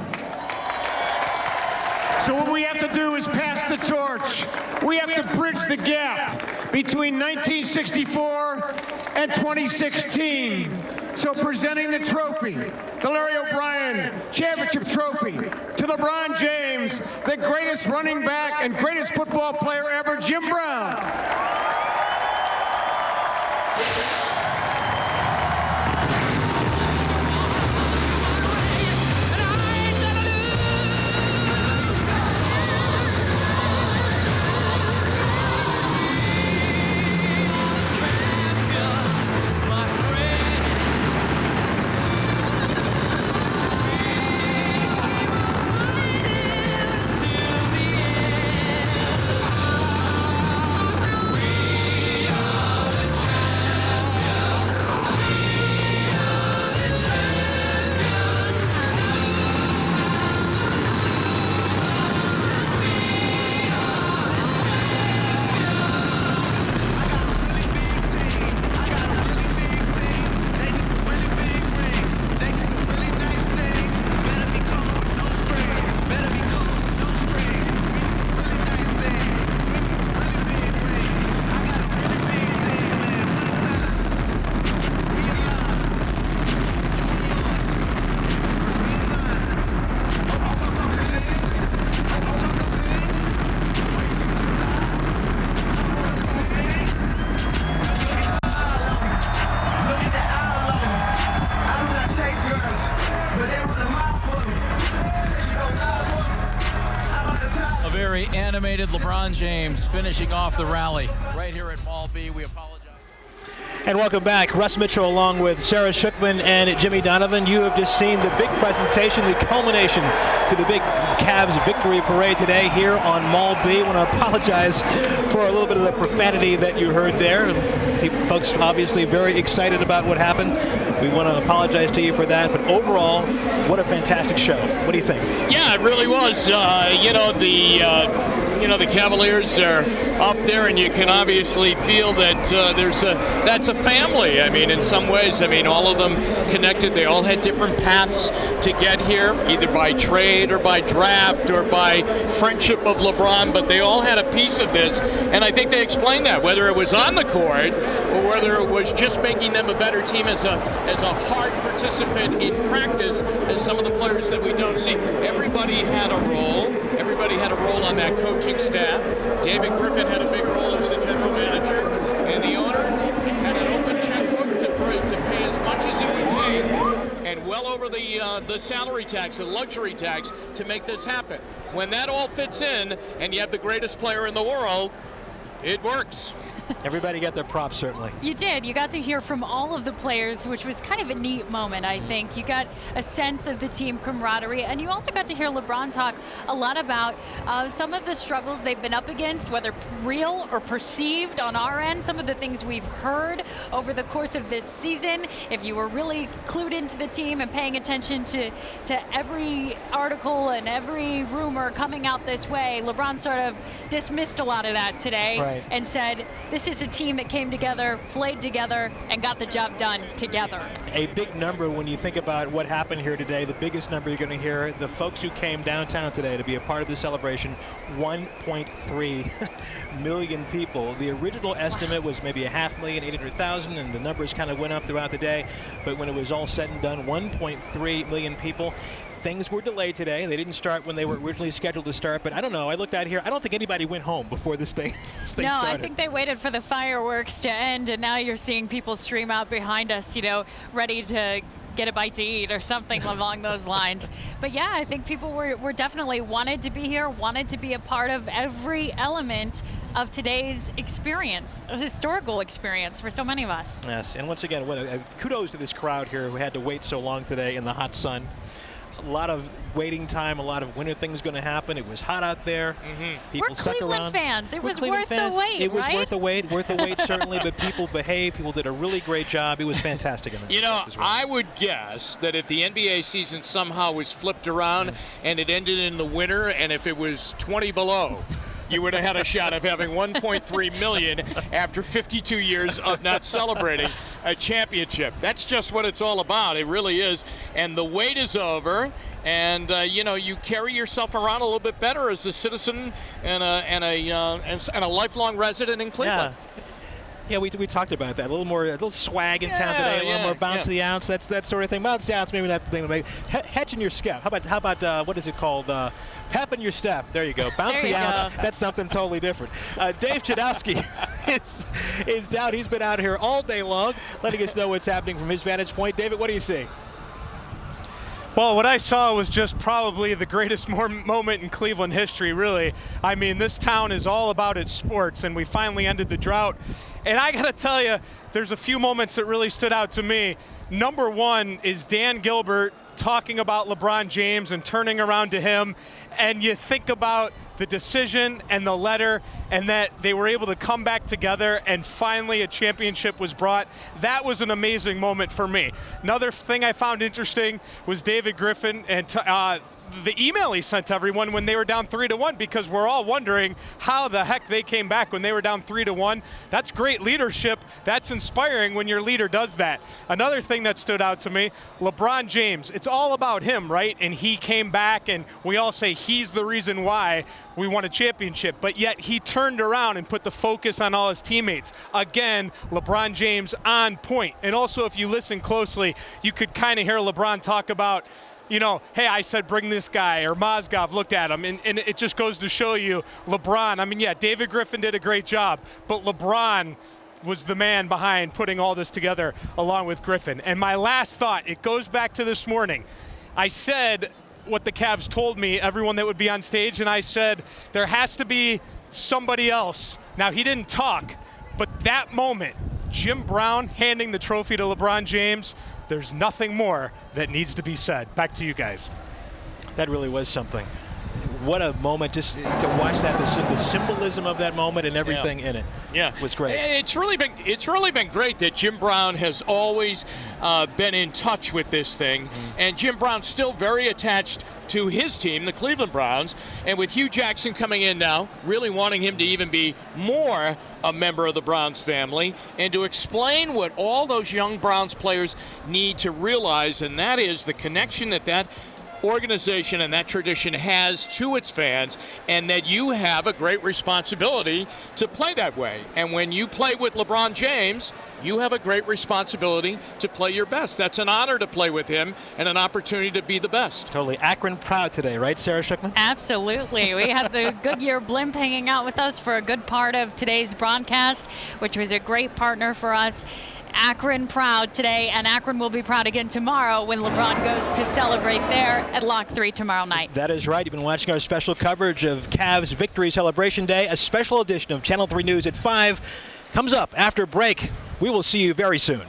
So what we have to do is pass the torch. We have to bridge the gap between 1964 and 2016. So presenting the trophy, the Larry O'Brien Championship Trophy, to LeBron James, the greatest running back and greatest football player ever, Jim Brown. Animated LeBron James finishing off the rally right here at Mall B. We apologize. And welcome back. Russ Mitchell along with Sarah Shookman and Jimmy Donovan. You have just seen the big presentation, the culmination to the big Cavs victory parade today here on Mall B. I want to apologize for a little bit of the profanity that you heard there. Folks obviously very excited about what happened. We want to apologize to you for that. But overall, what a fantastic show. What do you think? Yeah, it really was. The Cavaliers are up there, and you can obviously feel that that's a family. I mean, in some ways, I mean, all of them connected. They all had different paths to get here, either by trade or by draft or by friendship of LeBron, but they all had a piece of this, and I think they explained that, whether it was on the court or whether it was just making them a better team as a hard participant in practice, as some of the players that we don't see. Everybody had a role. Everybody had a role on that coaching staff. David Griffin had a big role as the general manager, and the owner had an open checkbook to pay as much as it would take, and well over the salary tax, the luxury tax, to make this happen. When that all fits in, and you have the greatest player in the world, it works. Everybody got their props, certainly. You did. You got to hear from all of the players, which was kind of a neat moment, I think. You got a sense of the team camaraderie, and you also got to hear LeBron talk a lot about some of the struggles they've been up against, whether real or perceived on our end, some of the things we've heard over the course of this season. If you were really clued into the team and paying attention to every article and every rumor coming out this way, LeBron sort of dismissed a lot of that today and said, this is a team that came together, played together, and got the job done together. A big number when you think about what happened here today, the biggest number you're going to hear, the folks who came downtown today to be a part of the celebration, 1.3 million people. The original estimate was maybe 500,800,000, and the numbers kind of went up throughout the day. But when it was all said and done, 1.3 million people. Things were delayed today. They didn't start when they were originally scheduled to start, but I don't know. I looked out here. I don't think anybody went home before this thing started. No, I think they waited for the fireworks to end, and now you're seeing people stream out behind us, you know, ready to get a bite to eat or something along those lines. But yeah, I think people were definitely wanted to be here, wanted to be a part of every element of today's experience, a historical experience for so many of us. Yes, and once again, kudos to this crowd here who had to wait so long today in the hot sun. A lot of waiting time, a lot of when are things going to happen. It was hot out there. People We're stuck Cleveland around. fans. It We're was Cleveland worth fans. the wait, It was right? worth the wait certainly, but people behaved. People did a really great job. It was fantastic in that. You know, as well. I would guess that if the NBA season somehow was flipped around and it ended in the winter, and if it was 20 below, you would have had a shot of having 1.3 million after 52 years of not celebrating a championship. That's just what it's all about. It really is. And the wait is over. And you know, you carry yourself around a little bit better as a citizen and a lifelong resident in Cleveland. Yeah, we talked about that. A little swag in town today, a little more bounce the ounce. That's that sort of thing. Bounce the ounce, maybe not the thing to make. Hedging your step. How about what is it called? Pepping your step. There you go. Bounce the ounce. That's something totally different. Dave Chudowski is down. He's been out here all day long, letting us know what's happening from his vantage point. David, what do you see? Well, what I saw was just probably the greatest moment in Cleveland history, really. I mean, this town is all about its sports, and we finally ended the drought. And I got to tell you, there's a few moments that really stood out to me. Number one is Dan Gilbert talking about LeBron James and turning around to him, and you think about the decision and the letter and that they were able to come back together and finally a championship was brought. That was an amazing moment for me. Another thing I found interesting was David Griffin and the email he sent to everyone when they were down 3-1, because we're all wondering how the heck they came back when they were down 3-1. That's great leadership. That's inspiring when your leader does that. Another thing that stood out to me, LeBron James. It's all about him, right? And he came back, and we all say he's the reason why we won a championship, but yet he turned around and put the focus on all his teammates. Again, LeBron James on point. And also, if you listen closely, you could kind of hear LeBron talk about, you know, hey, I said bring this guy, or Mozgov looked at him, and it just goes to show you LeBron. I mean, yeah, David Griffin did a great job, but LeBron was the man behind putting all this together along with Griffin. And my last thought, it goes back to this morning. I said what the Cavs told me, everyone that would be on stage, and I said there has to be somebody else. Now, he didn't talk, but that moment, Jim Brown handing the trophy to LeBron James, there's nothing more that needs to be said. Back to you guys. That really was something. what a moment just to watch that, the symbolism of that moment and everything in it. Yeah, was great. It's really been great that Jim Brown has always been in touch with this thing, and Jim Brown's still very attached to his team, the Cleveland Browns, and with Hugh Jackson coming in now, really wanting him to even be more a member of the Browns family, and to explain what all those young Browns players need to realize, and that is the connection that organization and that tradition has to its fans, and that you have a great responsibility to play that way. And when you play with LeBron James, you have a great responsibility to play your best. That's an honor to play with him and an opportunity to be the best. Totally. Akron proud today, right, Sarah Schuckman? Absolutely. We had the Goodyear blimp hanging out with us for a good part of today's broadcast, which was a great partner for us. Akron proud today, and Akron will be proud again tomorrow when LeBron goes to celebrate there at Lock 3 tomorrow night. That is right. You've been watching our special coverage of Cavs Victory Celebration Day. A special edition of Channel 3 News at 5 comes up after break. We will see you very soon.